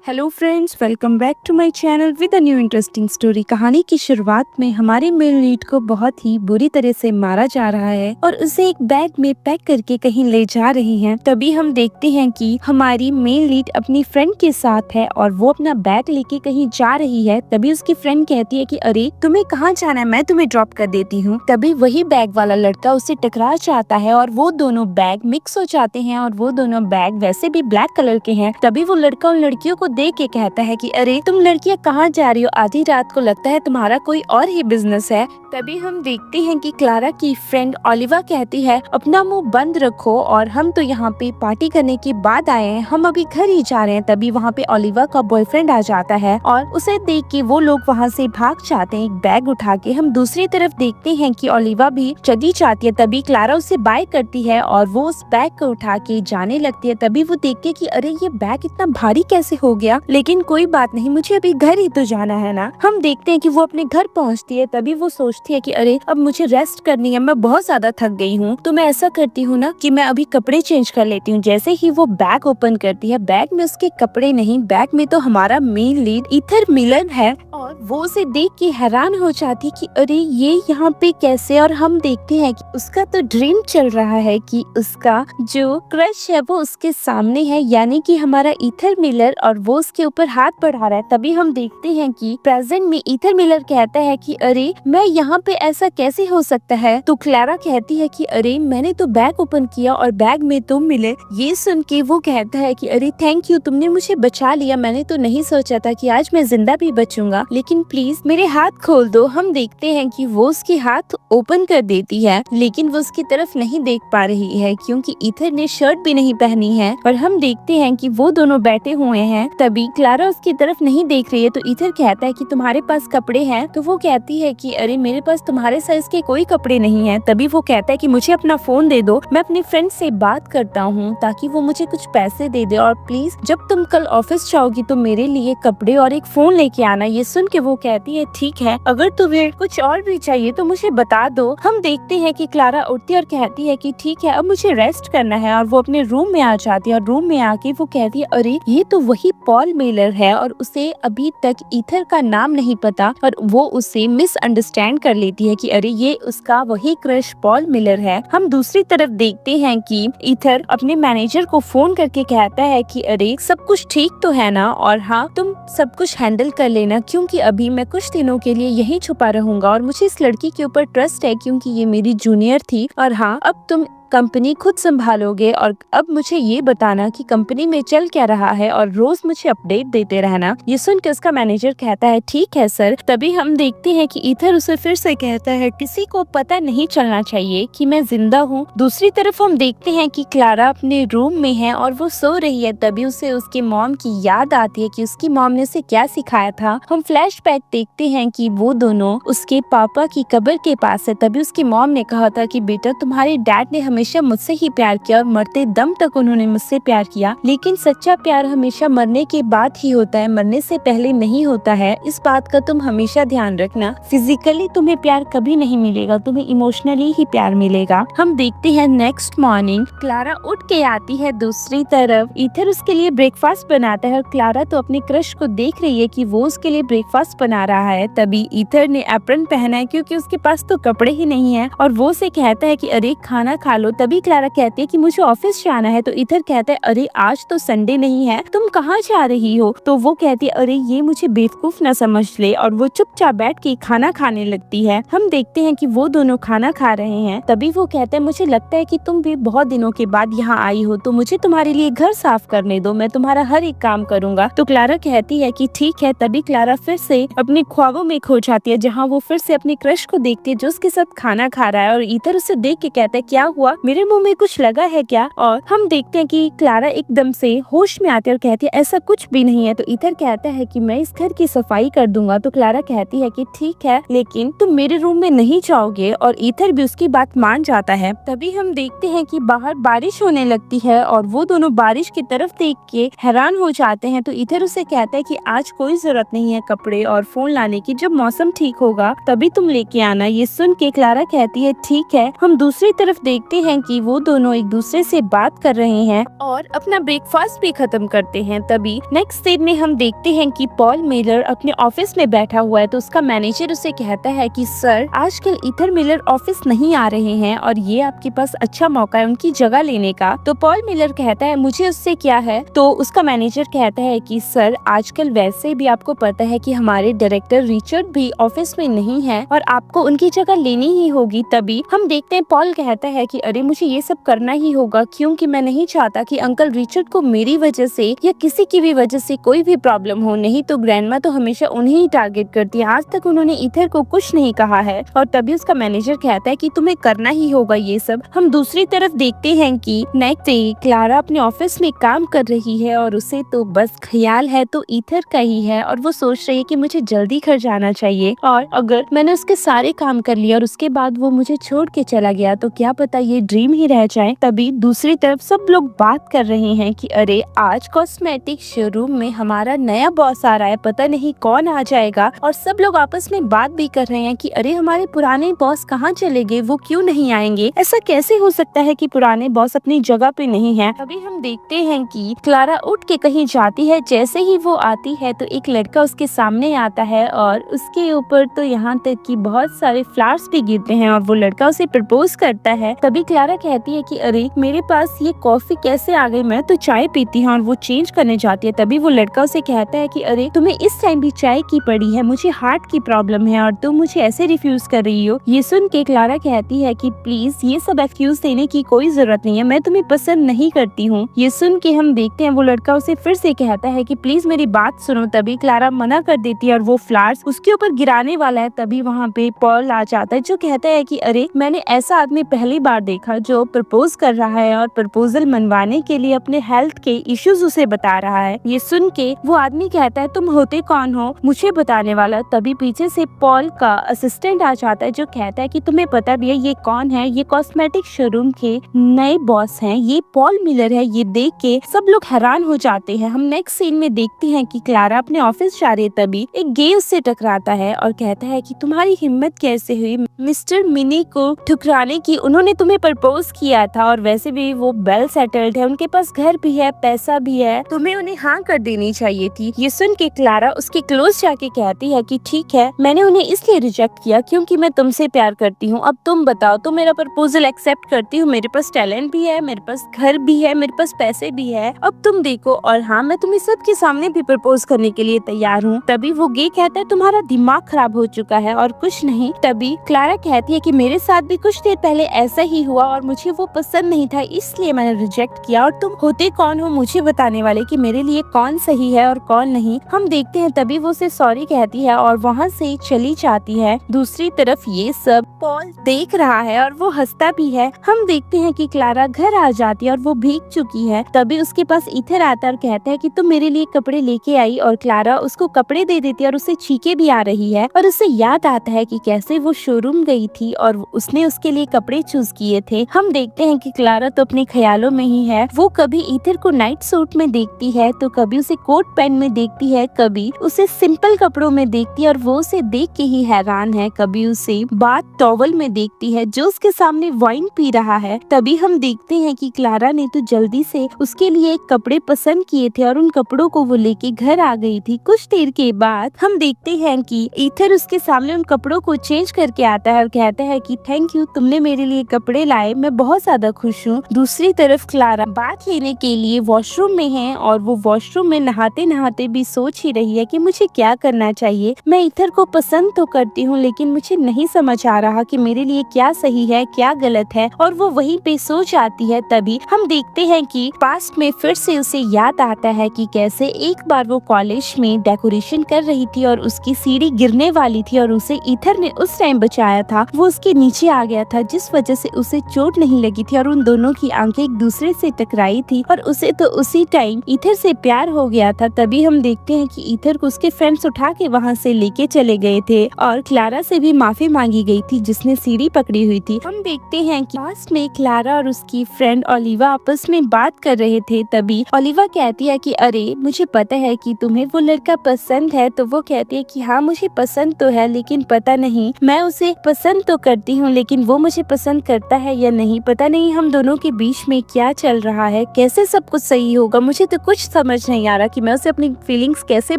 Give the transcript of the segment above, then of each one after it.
Hello friends, welcome back to my channel with a new interesting story. कहानी की शुरुआत में हमारे मेल लीड को बहुत ही बुरी तरह से मारा जा रहा है और उसे एक बैग में पैक करके कहीं ले जा रहे हैं। तभी हम देखते हैं कि हमारी मेल लीड अपनी फ्रेंड के साथ है और वो अपना बैग लेके कहीं जा रही है। तभी उसकी फ्रेंड कहती है कि अरे तुम्हें कहाँ जाना है, मैं तुम्हें ड्रॉप कर देती हूँ। तभी वही बैग वाला लड़का उससे टकरा जाता है और वो दोनों बैग मिक्स हो जाते हैं और वो दोनों बैग वैसे भी ब्लैक कलर के हैं। तभी वो लड़का उन लड़कियों को देख के कहता है कि अरे तुम लड़कियां कहाँ जा रही हो, आधी रात को, लगता है तुम्हारा कोई और ही बिजनेस है। तभी हम देखते हैं कि क्लारा की फ्रेंड ओलिवा कहती है अपना मुंह बंद रखो और हम तो यहाँ पे पार्टी करने के बाद आए हैं, हम अभी घर ही जा रहे हैं। तभी वहाँ पे ओलिवा का बॉयफ्रेंड आ जाता है और उसे देख के वो लोग वहाँ से भाग जाते हैं एक बैग उठा के। हम दूसरी तरफ देखते हैं कि ओलिवा भी चली जाती है। तभी क्लारा उसे बाय करती है और वो उस बैग को उठा के जाने लगती है। तभी वो देखती है कि अरे ये बैग इतना भारी कैसे हो गया, लेकिन कोई बात नहीं, मुझे अभी घर ही तो जाना है ना। हम देखते हैं कि वो अपने घर पहुंचती है। तभी वो सोचती है कि अरे अब मुझे रेस्ट करनी है, मैं बहुत ज्यादा थक गई हूँ, तो मैं ऐसा करती हूँ ना कि मैं अभी कपड़े चेंज कर लेती हूँ। जैसे ही वो बैग ओपन करती है, बैग में उसके कपड़े नहीं, बैग में तो हमारा मेन लीड ईथर मिलन है और वो उसे देख के हैरान हो जाती है कि अरे ये यहाँ पे कैसे। और हम देखते हैं कि उसका तो ड्रीम चल रहा है कि उसका जो क्रश है वो उसके सामने है, यानी कि हमारा ईथर मिलर, और वो उसके ऊपर हाथ बढ़ा रहा है। तभी हम देखते हैं कि प्रेजेंट में ईथर मिलर कहता है कि अरे मैं यहाँ पे, ऐसा कैसे हो सकता है। तो क्लारा कहती है कि अरे मैंने तो बैग ओपन किया और बैग में तुम मिले। ये सुन के वो कहता है कि अरे थैंक यू, तुमने मुझे बचा लिया, मैंने तो नहीं सोचा था कि आज मैं जिंदा भी बचूंगा, लेकिन प्लीज मेरे हाथ खोल दो। हम देखते हैं कि वो उसके हाथ ओपन कर देती है, लेकिन वो उसकी तरफ नहीं देख पा रही है क्योंकि ईथर ने शर्ट भी नहीं पहनी है। और हम देखते हैं कि वो दोनों बैठे हुए हैं। तभी क्लारा उसकी तरफ नहीं देख रही है तो ईथर कहता है कि तुम्हारे पास कपड़े हैं। तो वो कहती है कि अरे मेरे पास तुम्हारे साइज के कोई कपड़े नहीं हैं। तभी वो कहता है कि मुझे अपना फोन दे दो, मैं अपनी फ्रेंड से बात करता हूँ ताकि वो मुझे कुछ पैसे दे दे, और प्लीज जब तुम कल ऑफिस जाओगी तो मेरे लिए कपड़े और एक फोन लेके आना। ये सुन के वो कहती है ठीक है, अगर तुम्हें कुछ और भी चाहिए तो मुझे बता दो। हम देखते हैं कि क्लारा उठती है और कहती है कि ठीक है, अब मुझे रेस्ट करना है, और वो अपने रूम में आ जाती है। और रूम में आके वो कहती है अरे ये तो वही पॉल मेलर है, और उसे अभी तक ईथर का नाम नहीं पता, और वो उसे मिसअंडरस्टैंड कर लेती है कि अरे ये उसका वही क्रश पॉल मिलर है। हम दूसरी तरफ देखते हैं कि ईथर अपने मैनेजर को फोन करके कहता है कि अरे सब कुछ ठीक तो है ना, और हाँ तुम सब कुछ हैंडल कर लेना, क्योंकि अभी मैं कुछ दिनों के लिए यहीं छुपा रहूंगा और मुझे इस लड़की के ऊपर ट्रस्ट है क्योंकि ये मेरी जूनियर थी। और हाँ अब तुम कंपनी खुद संभालोगे, और अब मुझे ये बताना कि कंपनी में चल क्या रहा है और रोज मुझे अपडेट देते रहना। ये सुनकर उसका मैनेजर कहता है ठीक है सर। तभी हम देखते हैं कि ईथर उसे फिर से कहता है किसी को पता नहीं चलना चाहिए कि मैं जिंदा हूँ। दूसरी तरफ हम देखते हैं कि क्लारा अपने रूम में है और वो सो रही है। तभी उसे उसकी मॉम की याद आती है कि उसकी मॉम ने उसे क्या सिखाया था। हम फ्लैशबैक देखते हैं कि वो दोनों उसके पापा की कब्र के पास है। तभी उसकी मॉम ने कहा था कि बेटा तुम्हारे डैड ने हमेशा मुझसे ही प्यार किया और मरते दम तक उन्होंने मुझसे प्यार किया, लेकिन सच्चा प्यार हमेशा मरने के बाद ही होता है, मरने से पहले नहीं होता है। इस बात का तुम हमेशा ध्यान रखना। फिजिकली तुम्हें प्यार कभी नहीं मिलेगा, तुम्हें इमोशनली ही प्यार मिलेगा। हम देखते हैं नेक्स्ट मॉर्निंग क्लारा उठ के आती है। दूसरी तरफ ईथर उसके लिए ब्रेकफास्ट बनाता है और क्लारा तो अपने क्रश को देख रही है कि वो उसके लिए ब्रेकफास्ट बना रहा है। तभी ईथर ने एप्रन पहना है क्योंकि उसके पास तो कपड़े ही नहीं है, और वो उसे कहता है कि अरे खाना खा लो। तभी क्लारा कहती है कि मुझे ऑफिस जाना है। तो ईथर कहता है अरे आज तो संडे नहीं है, तुम कहाँ जा रही हो। तो वो कहती है अरे ये मुझे बेवकूफ न समझ ले, और वो चुपचाप बैठ के खाना खाने लगती है। हम देखते हैं कि वो दोनों खाना खा रहे हैं। तभी वो कहता है मुझे लगता है कि तुम भी बहुत दिनों के बाद यहाँ आई हो, तो मुझे तुम्हारे लिए घर साफ करने दो, मैं तुम्हारा हर एक काम करूंगा। तो क्लारा कहती है कि ठीक है। तभी क्लारा फिर से अपने ख्वाबों में खो जाती है, जहाँ वो फिर से अपने क्रश को देखती है जो उसके साथ खाना खा रहा है। और ईथर उसे देख के कहता है क्या हुआ, मेरे मुंह में कुछ लगा है क्या। और हम देखते हैं कि क्लारा एकदम से होश में आती है और कहती है ऐसा कुछ भी नहीं है। तो ईथर कहता है कि मैं इस घर की सफाई कर दूंगा। तो क्लारा कहती है कि ठीक है, लेकिन तुम मेरे रूम में नहीं जाओगे, और ईथर भी उसकी बात मान जाता है। तभी हम देखते हैं कि बाहर बारिश होने लगती है और वो दोनों बारिश की तरफ देख के हैरान हो जाते हैं। तो ईथर उसे कहता है कि आज कोई जरूरत नहीं है कपड़े और फोन लाने की, जब मौसम ठीक होगा तभी तुम लेके आना। ये सुन के क्लारा कहती है ठीक है। हम दूसरी तरफ देखते हैं हैं कि वो दोनों एक दूसरे से बात कर रहे हैं और अपना ब्रेकफास्ट भी खत्म करते हैं। तभी नेक्स्ट सीन में हम देखते हैं कि पॉल मिलर अपने ऑफिस में बैठा हुआ है तो उसका मैनेजर उसे कहता है कि सर, आजकल ईथर मिलर ऑफिस नहीं आ रहे हैं और ये आपके पास अच्छा मौका है उनकी जगह लेने का। तो पॉल मिलर कहता है मुझे उससे क्या है। तो उसका मैनेजर कहता है कि सर, आजकल वैसे भी आपको पता है कि हमारे डायरेक्टर रिचर्ड भी ऑफिस में नहीं है और आपको उनकी जगह लेनी ही होगी। तभी हम देखते हैं पॉल कहता है कि अरे मुझे ये सब करना ही होगा क्योंकि मैं नहीं चाहता कि अंकल रिचर्ड को मेरी वजह से या किसी की भी वजह से कोई भी प्रॉब्लम हो। नहीं तो ग्रैंडमा तो हमेशा उन्हें ही टारगेट करती है, आज तक उन्होंने ईथर को कुछ नहीं कहा है। और तभी उसका मैनेजर कहता है कि तुम्हें करना ही होगा ये सब। हम दूसरी तरफ देखते हैं कि नेक्स्ट डे क्लारा अपने ऑफिस में काम कर रही है और उसे तो बस ख्याल है तो ईथर का ही है और वो सोच रही है कि मुझे जल्दी घर जाना चाहिए और अगर मैंने उसके सारे काम कर लिए और उसके बाद वो मुझे छोड़ के चला गया तो क्या पता ये ड्रीम ही रह जाए। तभी दूसरी तरफ सब लोग बात कर रहे हैं कि अरे आज कॉस्मेटिक शोरूम में हमारा नया बॉस आ रहा है, पता नहीं कौन आ जाएगा। और सब लोग आपस में बात भी कर रहे हैं कि अरे हमारे पुराने बॉस कहाँ चले गए, वो क्यों नहीं आएंगे, ऐसा कैसे हो सकता है कि पुराने बॉस अपनी जगह पे नहीं है। अभी हम देखते हैं कि क्लारा उठ के कहीं जाती है, जैसे ही वो आती है तो एक लड़का उसके सामने आता है और उसके ऊपर तो यहाँ तक कि बहुत सारे फ्लावर्स भी गिरते हैं और वो लड़का उसे प्रपोज करता है। तभी क्लारा कहती है कि अरे मेरे पास ये कॉफी कैसे आ गई, मैं तो चाय पीती हूँ, और वो चेंज करने जाती है। तभी वो लड़का उसे कहता है कि अरे तुम्हें इस टाइम भी चाय की पड़ी है, मुझे हार्ट की प्रॉब्लम है और तुम मुझे ऐसे रिफ्यूज कर रही हो। ये सुन के क्लारा कहती है कि प्लीज ये सब एक्सक्यूज देने की कोई जरूरत नहीं है, मैं तुम्हें पसंद नहीं करती हूँ। ये सुन के हम देखते हैं वो लड़का उसे फिर से कहता है कि प्लीज मेरी बात सुनो। तभी क्लारा मना कर देती है और वो फ्लावर्स उसके ऊपर गिराने वाला है। तभी वहाँ पे पॉल आ जाता है जो कहता है कि अरे मैंने ऐसा आदमी पहली बार देखा जो प्रपोज कर रहा है और प्रपोजल मनवाने के लिए अपने हेल्थ के इश्यूज उसे बता रहा है। ये सुन के वो आदमी कहता है तुम होते कौन हो मुझे बताने वाला। तभी पीछे से पॉल का असिस्टेंट आ जाता है जो कहता है कि तुम्हें पता भी है ये कौन है, ये कॉस्मेटिक शोरूम के नए बॉस हैं, ये पॉल मिलर है। ये देख के सब लोग हैरान हो जाते हैं। हम नेक्स्ट सीन में देखते हैं कि क्लारा अपने ऑफिस जा रही है, तभी एक गे उससे टकराता है और कहता है कि तुम्हारी हिम्मत कैसे हुई मिस्टर मिनी को ठुकराने की, उन्होंने तुम्हें प्रपोज किया था और वैसे भी वो वेल सेटल्ड है, उनके पास घर भी है, पैसा भी है, तुम्हें उन्हें हाँ कर देनी चाहिए थी। ये सुन के क्लारा उसके क्लोज जाके कहती है कि ठीक है, मैंने उन्हें इसलिए रिजेक्ट किया क्योंकि मैं तुमसे प्यार करती हूँ। अब तुम बताओ, तुम मेरा प्रपोजल एक्सेप्ट करती हो? मेरे पास टैलेंट भी है, मेरे पास घर भी है, मेरे पास पैसे भी है, अब तुम देखो। और हाँ, मैं तुम्हें सबके सामने भी प्रपोज करने के लिए तैयार हूँ। तभी वो गे कहता है तुम्हारा दिमाग खराब हो चुका है और कुछ नहीं। तभी क्लारा कहती है कि मेरे साथ भी कुछ देर पहले ऐसा ही हुआ और मुझे वो पसंद नहीं था, इसलिए मैंने रिजेक्ट किया। और तुम होते कौन हो मुझे बताने वाले कि मेरे लिए कौन सही है और कौन नहीं। हम देखते हैं तभी वो उसे सॉरी कहती है और वहाँ से चली जाती है। दूसरी तरफ ये सब पॉल देख रहा है और वो हंसता भी है। हम देखते हैं कि क्लारा घर आ जाती है और वो भीग चुकी है। तभी उसके पास ईथर आता है और कहता है कि तुम मेरे लिए कपड़े लेके आई, और क्लारा उसको कपड़े दे देती है और उसे चीखे भी आ रही है। और उसे याद आता है कि कैसे वो शोरूम गई थी और उसने उसके लिए कपड़े चूज किए थे। हम देखते हैं कि क्लारा तो अपने ख्यालों में ही है। वो कभी ईथर को नाइट सूट में देखती है तो कभी उसे कोट पैंट में देखती है, कभी उसे सिंपल कपड़ों में देखती है और वो उसे देख के ही हैरान है, कभी उसे बाथ टॉवल में देखती है जो उसके सामने वाइन पी रहा है। तभी हम देखते हैं कि क्लारा ने तो जल्दी से उसके लिए कपड़े पसंद किए थे और उन कपड़ों को वो लेके घर आ गई थी। कुछ देर के बाद हम देखते हैं कि ईथर उसके सामने उन कपड़ों को चेंज करके आता है और कहता है कि थैंक यू, तुमने मेरे लिए कपड़े लाए, मैं बहुत ज्यादा खुश हूँ। दूसरी तरफ क्लारा बात लेने के लिए वॉशरूम में है और वो वॉशरूम में नहाते नहाते भी सोच ही रही है कि मुझे क्या करना चाहिए। मैं ईथर को पसंद तो करती हूँ लेकिन मुझे नहीं समझ आ रहा कि मेरे लिए क्या सही है क्या गलत है, और वो वहीं पे सो जाती है। तभी हम देखते हैं कि पास्ट में फिर से उसे याद आता है कि कैसे एक बार वो कॉलेज में डेकोरेशन कर रही थी और उसकी सीढ़ी गिरने वाली थी और उसे ईथर ने उस टाइम बचाया था। वो उसके नीचे आ गया था जिस वजह से उसे चोट नहीं लगी थी और उन दोनों की आंखें एक दूसरे से टकराई थी और उसे तो उसी टाइम ईथर से प्यार हो गया था। तभी हम देखते हैं कि ईथर को उसके फ्रेंड्स उठा के वहाँ से लेके चले गए थे और क्लारा से भी माफी मांगी गई थी जिसने सीढ़ी पकड़ी हुई थी। हम देखते हैं कि पास्ट में क्लारा और उसकी फ्रेंड ओलिवा आपस में बात कर रहे थे। तभी ओलिवा कहती है कि अरे मुझे पता है कि तुम्हें वो लड़का पसंद है। तो वो कहती है कि हाँ मुझे पसंद तो है, लेकिन पता नहीं मैं उसे पसंद तो करती हूँ लेकिन वो मुझे पसंद करता है या नहीं, पता नहीं हम दोनों के बीच में क्या चल रहा है, कैसे सब कुछ सही होगा, मुझे तो कुछ समझ नहीं आ रहा कि मैं उसे अपनी फीलिंग्स कैसे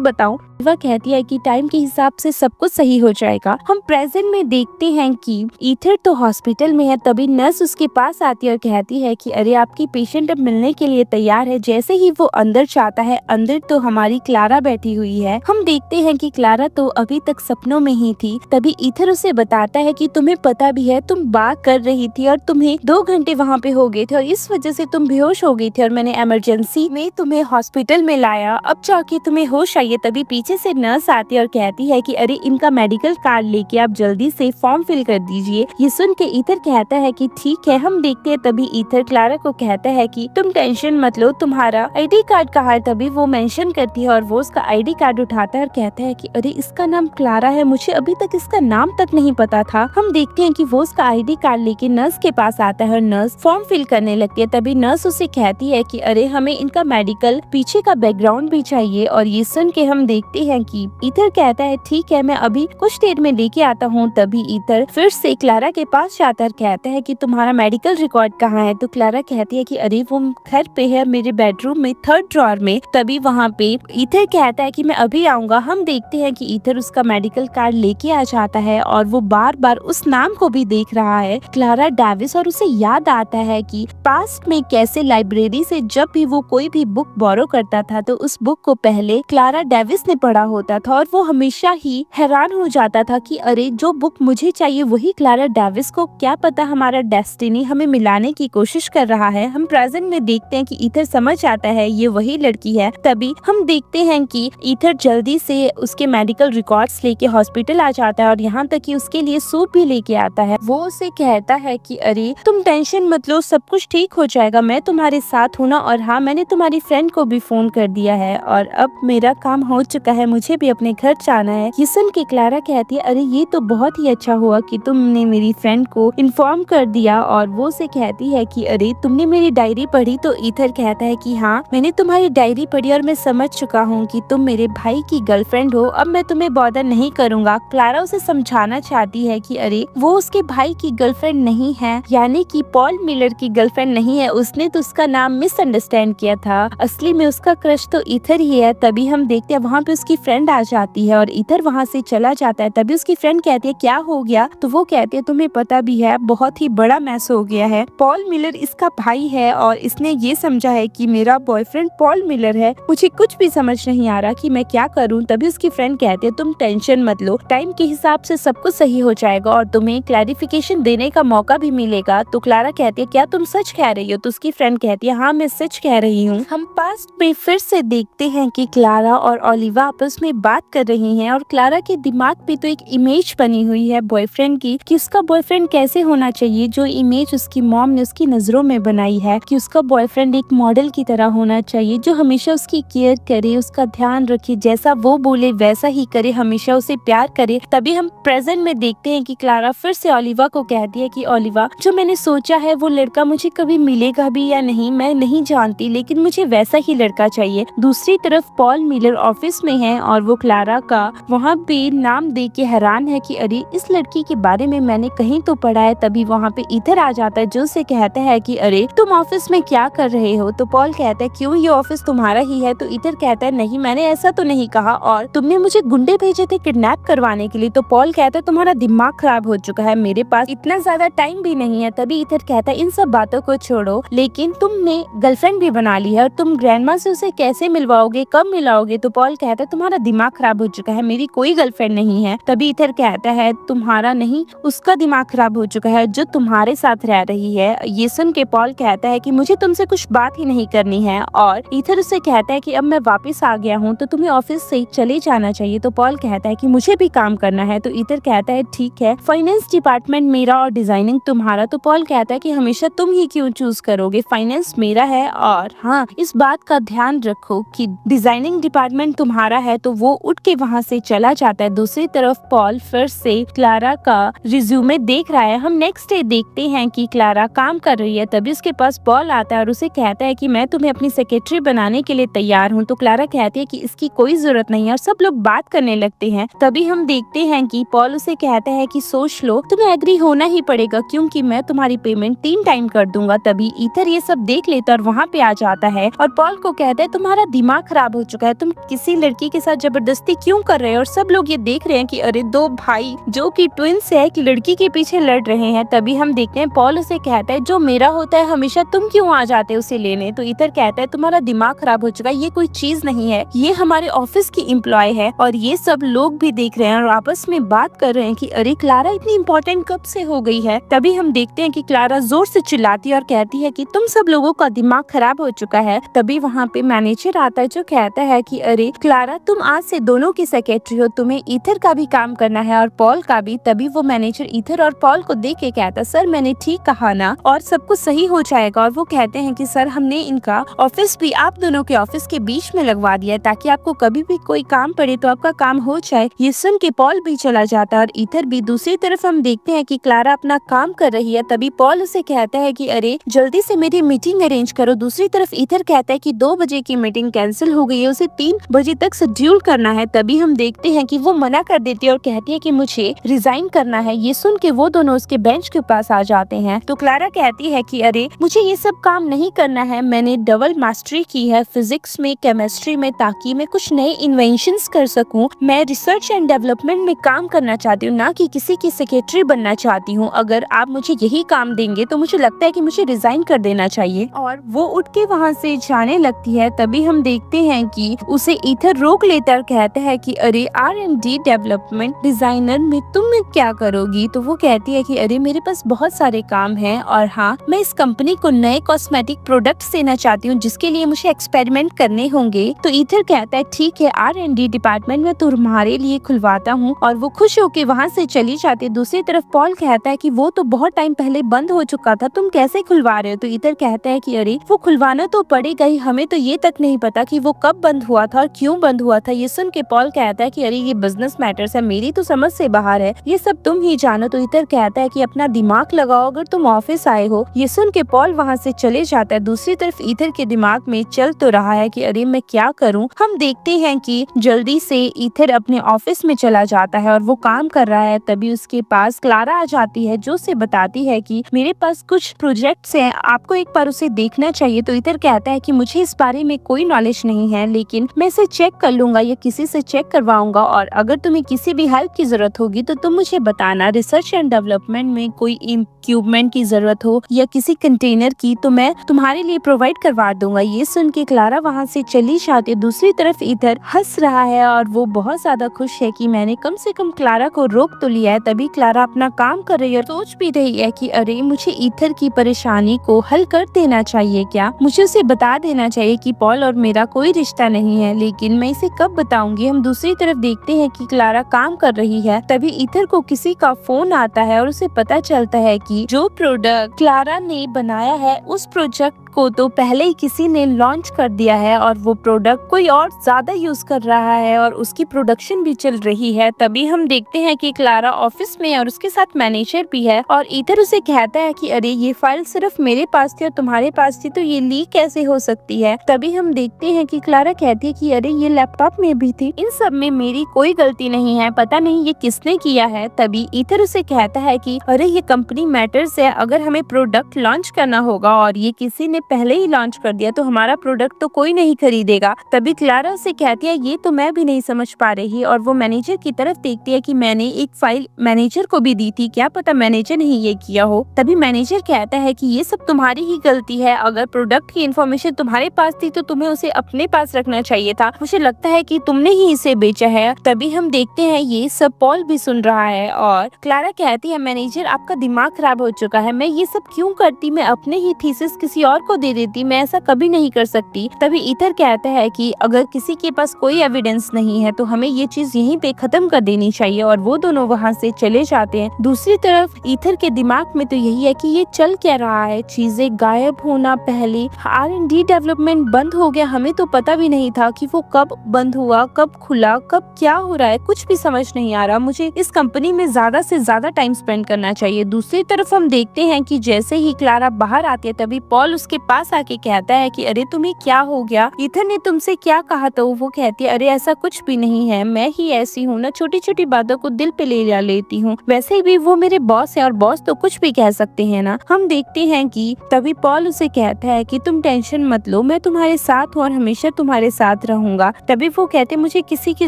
बताऊं। वह कहती है कि टाइम के हिसाब से सब कुछ सही हो जाएगा। हम प्रेजेंट में देखते हैं कि ईथर तो हॉस्पिटल में है, तभी नर्स उसके पास आती है और कहती है कि अरे आपकी पेशेंट अब मिलने के लिए तैयार है। जैसे ही वो अंदर जाता है, अंदर तो हमारी क्लारा बैठी हुई है। हम देखते हैं कि क्लारा तो अभी तक सपनों में ही थी। तभी ईथर उसे बताता है कि तुम्हें पता भी है तुम बात कर रही थी और तुम्हें 2 घंटे वहाँ पे हो गए थे और इस वजह से तुम बेहोश हो गई थी और मैंने इमरजेंसी में तुम्हें हॉस्पिटल में लाया, अब जाके तुम्हें होश आई है। तभी पीछे से नर्स आती है और कहती है कि अरे इनका मेडिकल कार्ड लेके आप जल्दी से फॉर्म फिल कर दीजिए। ये सुन के ईथर कहता है कि ठीक है, हम देखते हैं। तभी ईथर क्लारा को कहता है कि तुम टेंशन मत लो, तुम्हारा आईडी कार्ड कहाँ है। तभी वो मेंशन करती है और वो उसका आईडी कार्ड उठाता है और कहता है कि अरे इसका नाम क्लारा है, मुझे अभी तक इसका नाम तक नहीं पता था। हम देखते हैं कि वो उसका आईडी कार्ड लेके नर्स के पास आता है और नर्स फॉर्म फिल करने लगती है। तभी नर्स उसे कहती है कि अरे हमें इनका मेडिकल पीछे का बैकग्राउंड भी चाहिए। और ये सुन के हम देखते हैं कि ईथर कहता है ठीक है, मैं अभी कुछ देर में लेके आता हूँ। तभी ईथर फिर से क्लारा के पास जाता है, कहता है कि तुम्हारा मेडिकल रिकॉर्ड कहाँ है। तो क्लारा कहती है कि अरे वो घर पे है, मेरे बेडरूम में 3rd ड्रॉअर में। तभी वहाँ पे ईथर कहता है कि मैं अभी आऊंगा। हम देखते हैं कि ईथर उसका मेडिकल कार्ड लेके आ जाता है और वो बार बार उस नाम को भी देख रहा है, क्लारा डेविस। और उसे याद आता है कि पास्ट में कैसे लाइब्रेरी से जब भी वो कोई भी बुक बोरो करता था तो उस बुक को पहले क्लारा डेविस ने पढ़ा होता था और वो हमेशा ही हैरान हो जाता था कि अरे जो बुक मुझे चाहिए वही क्लारा डेविस को, क्या पता हमारा डेस्टिनी हमें मिलाने की कोशिश कर रहा है। हम प्रेजेंट में देखते हैं कि ईथर समझ आता है ये वही लड़की है। तभी हम देखते हैं कि ईथर जल्दी से उसके मेडिकल रिकॉर्ड्स लेके हॉस्पिटल आ जाता है और यहाँ तक कि उसके लिए सूप भी लेके आता है। वो उसे कहता है कि अरे तुम टेंशन मत लो, सब कुछ ठीक हो जाएगा, मैं तुम्हारे साथ हूँ ना। और हाँ, मैंने तुम्हारी फ्रेंड को भी फोन कर दिया है और अब मेरा काम हो चुका है, मुझे भी अपने घर जाना है। ये सुन के क्लारा कहती है अरे ये तो बहुत ही अच्छा हुआ कि तुमने मेरी फ्रेंड को इन्फॉर्म कर दिया। और वो से कहती है कि अरे तुमने मेरी डायरी पढ़ी। तो ईथर कहता है कि हाँ, मैंने तुम्हारी डायरी पढ़ी और मैं समझ चुका हूँ कि तुम मेरे भाई की गर्लफ्रेंड हो, अब मैं तुम्हें बॉदर नहीं करूँगा। क्लारा उसे समझाना चाहती है कि अरे वो उसके भाई की गर्लफ्रेंड नहीं है, यानी कि पॉल मिलर की गर्लफ्रेंड नहीं है, उसने तो उसका नाम मिसअंडरस्टैंड किया था, असली में उसका क्रश तो ईथर ही है। तभी हम देखते हैं वहाँ पे उसकी फ्रेंड आ जाती है और ईथर वहाँ से चला जाता है। तभी उसकी फ्रेंड कहती है क्या हो गया। तो वो कहती है तुम्हें पता भी है बहुत ही बड़ा मैस हो गया है, पॉल मिलर इसका भाई है और इसने ये समझा है कि मेरा बॉयफ्रेंड पॉल मिलर है, मुझे कुछ भी समझ नहीं आ रहा कि मैं क्या करूं। तभी उसकी फ्रेंड कहती है तुम टेंशन मत लो, टाइम के हिसाब से सब कुछ सही हो जाएगा और तुम्हें क्लैरिफिकेशन देने का मौका भी मिलेगा। तो क्लारा कहती है क्या तुम सच कह रही हो। तो उसकी फ्रेंड कहती है हाँ मैं सच कह रही हूँ। हम पास्ट में फिर से देखते हैं कि क्लारा और ओलिवा आपस में बात कर रही हैं और क्लारा के दिमाग पे तो एक इमेज बनी हुई है बॉयफ्रेंड की कि उसका बॉयफ्रेंड कैसे होना चाहिए, जो इमेज उसकी मॉम ने उसकी नजरों में बनाई है कि उसका बॉयफ्रेंड एक मॉडल की तरह होना चाहिए, जो हमेशा उसकी केयर करे, उसका ध्यान रखे, जैसा वो बोले वैसा ही करे, हमेशा उसे प्यार करे। तभी हम प्रेजेंट में देखते हैं कि क्लारा फिर से ओलिवा को कहती है कि ओलिवा, जो मैंने सोचा है वो लड़का मुझे कभी मिलेगा भी या नहीं मैं नहीं जानती, लेकिन मुझे वैसा ही लड़का चाहिए। दूसरी तरफ पॉल मिलर ऑफिस में है और वो क्लारा का वहाँ पे नाम देख के हैरान है कि अरे इस लड़की के बारे में मैंने कहीं तो पढ़ा है। तभी वहाँ पे ईथर आ जाता है जो उसे कहता है कि अरे तुम ऑफिस में क्या कर रहे हो। तो पॉल कहता है क्यों, ये ऑफिस तुम्हारा ही है। तो ईथर कहता है नहीं, मैंने ऐसा तो नहीं कहा, और तुमने मुझे गुंडे भेजे थे किडनैप करवाने के लिए। तो पॉल कहता है तुम्हारा दिमाग खराब हो चुका है, मेरे पास इतना ज्यादा टाइम भी नहीं है। तभी ईथर कहता है इन सब बातों को छोड़ो, लेकिन तुमने गर्लफ्रेंड भी बना ली है और तुम ग्रैंडमा से उसे कैसे मिलवाओगे, कब मिलाओगे। तो पॉल कहता है तुम्हारा दिमाग खराब हो चुका है, मेरी कोई गर्लफ्रेंड नहीं है। तभी ईथर कहता है तुम्हारा नहीं, उसका दिमाग खराब हो चुका है जो तुम्हारे साथ रह रही है। ये सुन के पॉल कहता है कि मुझे तुमसे कुछ बात ही नहीं करनी है और ईथर उसे कहता है कि अब मैं वापस आ गया हूँ तो तुम्हें ऑफिस से चले जाना चाहिए। तो पॉल कहता है कि मुझे भी काम करना है। तो ईथर कहता है ठीक है, फाइनेंस डिपार्टमेंट मेरा और डिजाइनिंग तुम्हारा। तो पॉल कहता है कि हमेशा तुम ही क्यों चूज करोगे, फाइनेंस मेरा है और हाँ इस बात का ध्यान रखो कि डिजाइनिंग डिपार्टमेंट तुम्हारा है तो वो उठ के वहाँ से चला जाता है। दूसरी तरफ पॉल फिर से क्लारा का रिज्यूमे देख रहा है। हम नेक्स्ट डे देखते हैं कि क्लारा काम कर रही है, तभी उसके पास पॉल आता है और उसे कहता है कि मैं तुम्हें अपनी सेक्रेटरी बनाने के लिए तैयार हूँ। तो क्लारा कहती है कि इसकी कोई जरूरत नहीं है और सब लोग बात करने लगते हैं। तभी हम देखते हैं कि पॉल उसे कहता है कि सोच लो, तुम्हें एग्री होना ही पड़ेगा क्योंकि मैं तुम्हारी पेमेंट 3 टाइम कर दूंगा। तभी ईथर ये सब देख लेता और वहाँ पे आ जाता है और पॉल को कहता है तुम्हारा दिमाग खराब हो चुका है, तुम किसी लड़की के साथ जबरदस्ती क्यों कर रहे हो। और सब लोग ये देख रहे हैं कि अरे दो भाई जो कि ट्विंस है, एक लड़की के पीछे लड़ रहे हैं। तभी हम देखते हैं पॉल उसे कहता है जो मेरा होता है हमेशा तुम क्यों आ जाते हो उसे लेने। तो ईथर कहता है तुम्हारा दिमाग खराब हो चुका है, ये कोई चीज नहीं है, ये हमारे ऑफिस की एम्प्लॉय है। और ये सब लोग भी देख रहे हैं और आपस में बात कर रहे हैं कि अरे क्लारा इतनी इम्पोर्टेंट कब से हो गई है। तभी हम देखते हैं कि क्लारा जोर से चिल्लाती है और कहती है कि तुम सब लोगों का दिमाग खराब हो चुका है। तभी वहाँ पे मैनेजर आता है जो कहता है कि अरे क्लारा तुम आज से दोनों की सेक्रेटरी हो, तुम्हें ईथर का भी काम करना है और पॉल का भी। तभी वो मैनेजर ईथर और पॉल को देख के कहता सर मैंने ठीक कहा ना और सब कुछ सही हो जाएगा। और वो कहते हैं कि सर हमने इनका ऑफिस भी आप दोनों के ऑफिस के बीच में लगवा दिया है ताकि आपको कभी भी कोई काम पड़े तो आपका काम हो जाए। ये सुन के पॉल भी चला जाता है और ईथर भी। दूसरी तरफ हम देखते हैं कि क्लारा अपना काम कर रही है। तभी पॉल उसे कहता है कि अरे जल्दी से मेरी मीटिंग अरेंज करो। दूसरी तरफ ईथर कहता है कि 2 बजे की मीटिंग कैंसिल हो गई है, उसे 3 बजे तक शेड्यूल करना है। तभी हम देखते हैं कि वो मना कर देती है और कहती है कि मुझे रिजाइन करना है। ये सुन के वो दोनों उसके बेंच के पास आ जाते हैं। तो क्लारा कहती है कि अरे मुझे ये सब काम नहीं करना है, मैंने डबल मास्टरी की है फिजिक्स में केमिस्ट्री में ताकि मैं कुछ नए इन्वेंशंस कर सकूं। मैं रिसर्च एंड डेवलपमेंट में काम करना चाहती हूँ, ना कि किसी की सेक्रेटरी बनना चाहती हूँ। अगर आप मुझे यही काम देंगे तो मुझे लगता है कि मुझे रिजाइन कर देना चाहिए। और वो उठ के वहाँ से जाने लगती है। तभी हम देखते हैं कि उसे ईथर रोक लेता और कहता है कि अरे R&D डेवलपमेंट डिजाइनर में तुम क्या करोगी। तो वो कहती है कि अरे मेरे पास बहुत सारे काम हैं और हाँ मैं इस कंपनी को नए कॉस्मेटिक प्रोडक्ट्स देना चाहती हूँ जिसके लिए मुझे एक्सपेरिमेंट करने होंगे। तो ईथर कहता है ठीक है R&D डिपार्टमेंट में तुम्हारे लिए खुलवाता हूँ और वो खुश होकर वहाँ से चली जाती है। दूसरी तरफ पॉल कहता है कि वो तो बहुत टाइम पहले बंद हो चुका था, तुम कैसे खुलवा रहे हो। तो ईथर कहता है कि अरे वो खुलवाना तो पड़ेगा ही, हमें तो ये तक नहीं पता कि वो कब बंद हुआ था और क्यों बंद हुआ था। ये सुन के पॉल कहता है कि अरे ये बिजनेस मैटर्स है, मेरी तो समझ से बाहर है, ये सब तुम ही जानो। तो ईथर कहता है कि अपना दिमाग लगाओ, अगर तुम ऑफिस आए हो। ये सुन के पॉल वहाँ से चले जाता है। दूसरी तरफ ईथर के दिमाग में चल तो रहा है कि अरे मैं क्या करूँ। हम देखते हैं कि जल्दी से ईथर अपने ऑफिस में चला जाता है और वो काम कर रहा है। तभी उसके पास क्लारा आ जाती है जो उसे बताती है कि मेरे पास कुछ प्रोजेक्ट्स हैं, आपको एक बार उसे देखना चाहिए। तो ईथर कहता है कि मुझे इस बारे में कोई नॉलेज नहीं है, लेकिन मैं इसे चेक कर लूंगा या किसी से चेक करवाऊंगा और अगर तुम्हें किसी भी हेल्प की जरूरत होगी तो तुम मुझे बताना। रिसर्च एंड डेवलपमेंट में कोई इक्विपमेंट की जरूरत हो या किसी कंटेनर की तो मैं तुम्हारे लिए प्रोवाइड करवा दूंगा। ये सुन के क्लारा वहाँ से चली जाती है। दूसरी तरफ ईथर हंस रहा है और वो बहुत ज्यादा खुश है कि मैंने कम से कम क्लारा को रोक तो लिया है। तभी क्लारा अपना काम कर रही है और सोच भी रही है कि अरे मुझे ईथर की परेशानी को हल कर देना चाहिए, क्या मुझे उसे बता देना चाहिए कि पॉल और मेरा कोई रिश्ता नहीं है, लेकिन मैं इसे कब बताऊंगी। हम दूसरी तरफ देखते हैं कि क्लारा काम कर रही है। तभी ईथर को किसी का फोन आता है और उसे पता चलता है कि जो प्रोडक्ट क्लारा ने बनाया है उस प्रोजेक्ट को तो पहले ही किसी ने लॉन्च कर दिया है और वो प्रोडक्ट कोई और ज्यादा यूज कर रहा है और उसकी प्रोडक्शन भी चल रही है। तभी हम देखते हैं कि क्लारा ऑफिस में और उसके साथ मैनेजर भी है और ईथर उसे कहता है कि अरे ये फाइल सिर्फ मेरे पास थी और तुम्हारे पास थी तो ये लीक कैसे हो सकती है। तभी हम देखते हैं कि क्लारा कहती है कि अरे ये लैपटॉप में भी थी, इन सब में मेरी कोई गलती नहीं है, पता नहीं ये किसने किया है। तभी ईथर उसे कहता है कि अरे ये कंपनी मैटर्स है, अगर हमें प्रोडक्ट लॉन्च करना होगा और ये किसी ने पहले ही लॉन्च कर दिया तो हमारा प्रोडक्ट तो कोई नहीं खरीदेगा। तभी क्लारा से कहती है ये तो मैं भी नहीं समझ पा रही और वो मैनेजर की तरफ देखती है कि मैंने एक फाइल मैनेजर को भी दी थी, क्या पता मैनेजर ने ही ये किया हो। तभी मैनेजर कहता है कि ये सब तुम्हारी ही गलती है, अगर प्रोडक्ट की इन्फॉर्मेशन तुम्हारे पास थी तो तुम्हें उसे अपने पास रखना चाहिए था, मुझे लगता है कि तुमने ही इसे बेचा है। तभी हम देखते हैं ये सब पॉल भी सुन रहा है और क्लारा कहती है मैनेजर आपका दिमाग खराब हो चुका है, मैं ये सब क्यों करती, मैं अपने ही थीसिस किसी और को दे देती, मैं ऐसा कभी नहीं कर सकती। तभी ईथर कहता है कि अगर किसी के पास कोई एविडेंस नहीं है तो हमें ये चीज यहीं पे खत्म कर देनी चाहिए, और वो दोनों वहाँ से चले जाते हैं। दूसरी तरफ ईथर के दिमाग में तो यही है कि ये चल क्या रहा है, चीजें गायब होना, पहले R&D डेवलपमेंट बंद हो गया, हमें तो पता भी नहीं था कि वो कब बंद हुआ, कब खुला, कब क्या हो रहा है, कुछ भी समझ नहीं आ रहा। मुझे इस कंपनी में ज्यादा से ज्यादा टाइम स्पेंड करना चाहिए। दूसरी तरफ हम देखते हैं कि जैसे ही क्लारा बाहर आती है तभी पॉल उसके पास आके कहता है कि अरे तुम्हें क्या हो गया, ईथर ने तुमसे क्या कहा? तो वो कहती है अरे ऐसा कुछ भी नहीं है, मैं ही ऐसी हूँ ना, छोटी छोटी बातों को दिल पे ले लेती हूँ, वैसे भी वो मेरे बॉस है और बॉस तो कुछ भी कह सकते हैं ना। हम देखते हैं कि तभी पॉल उसे कहता है कि तुम टेंशन मत लो, मैं तुम्हारे साथ हूँ और हमेशा तुम्हारे साथ रहूंगा। तभी वो कहते मुझे किसी की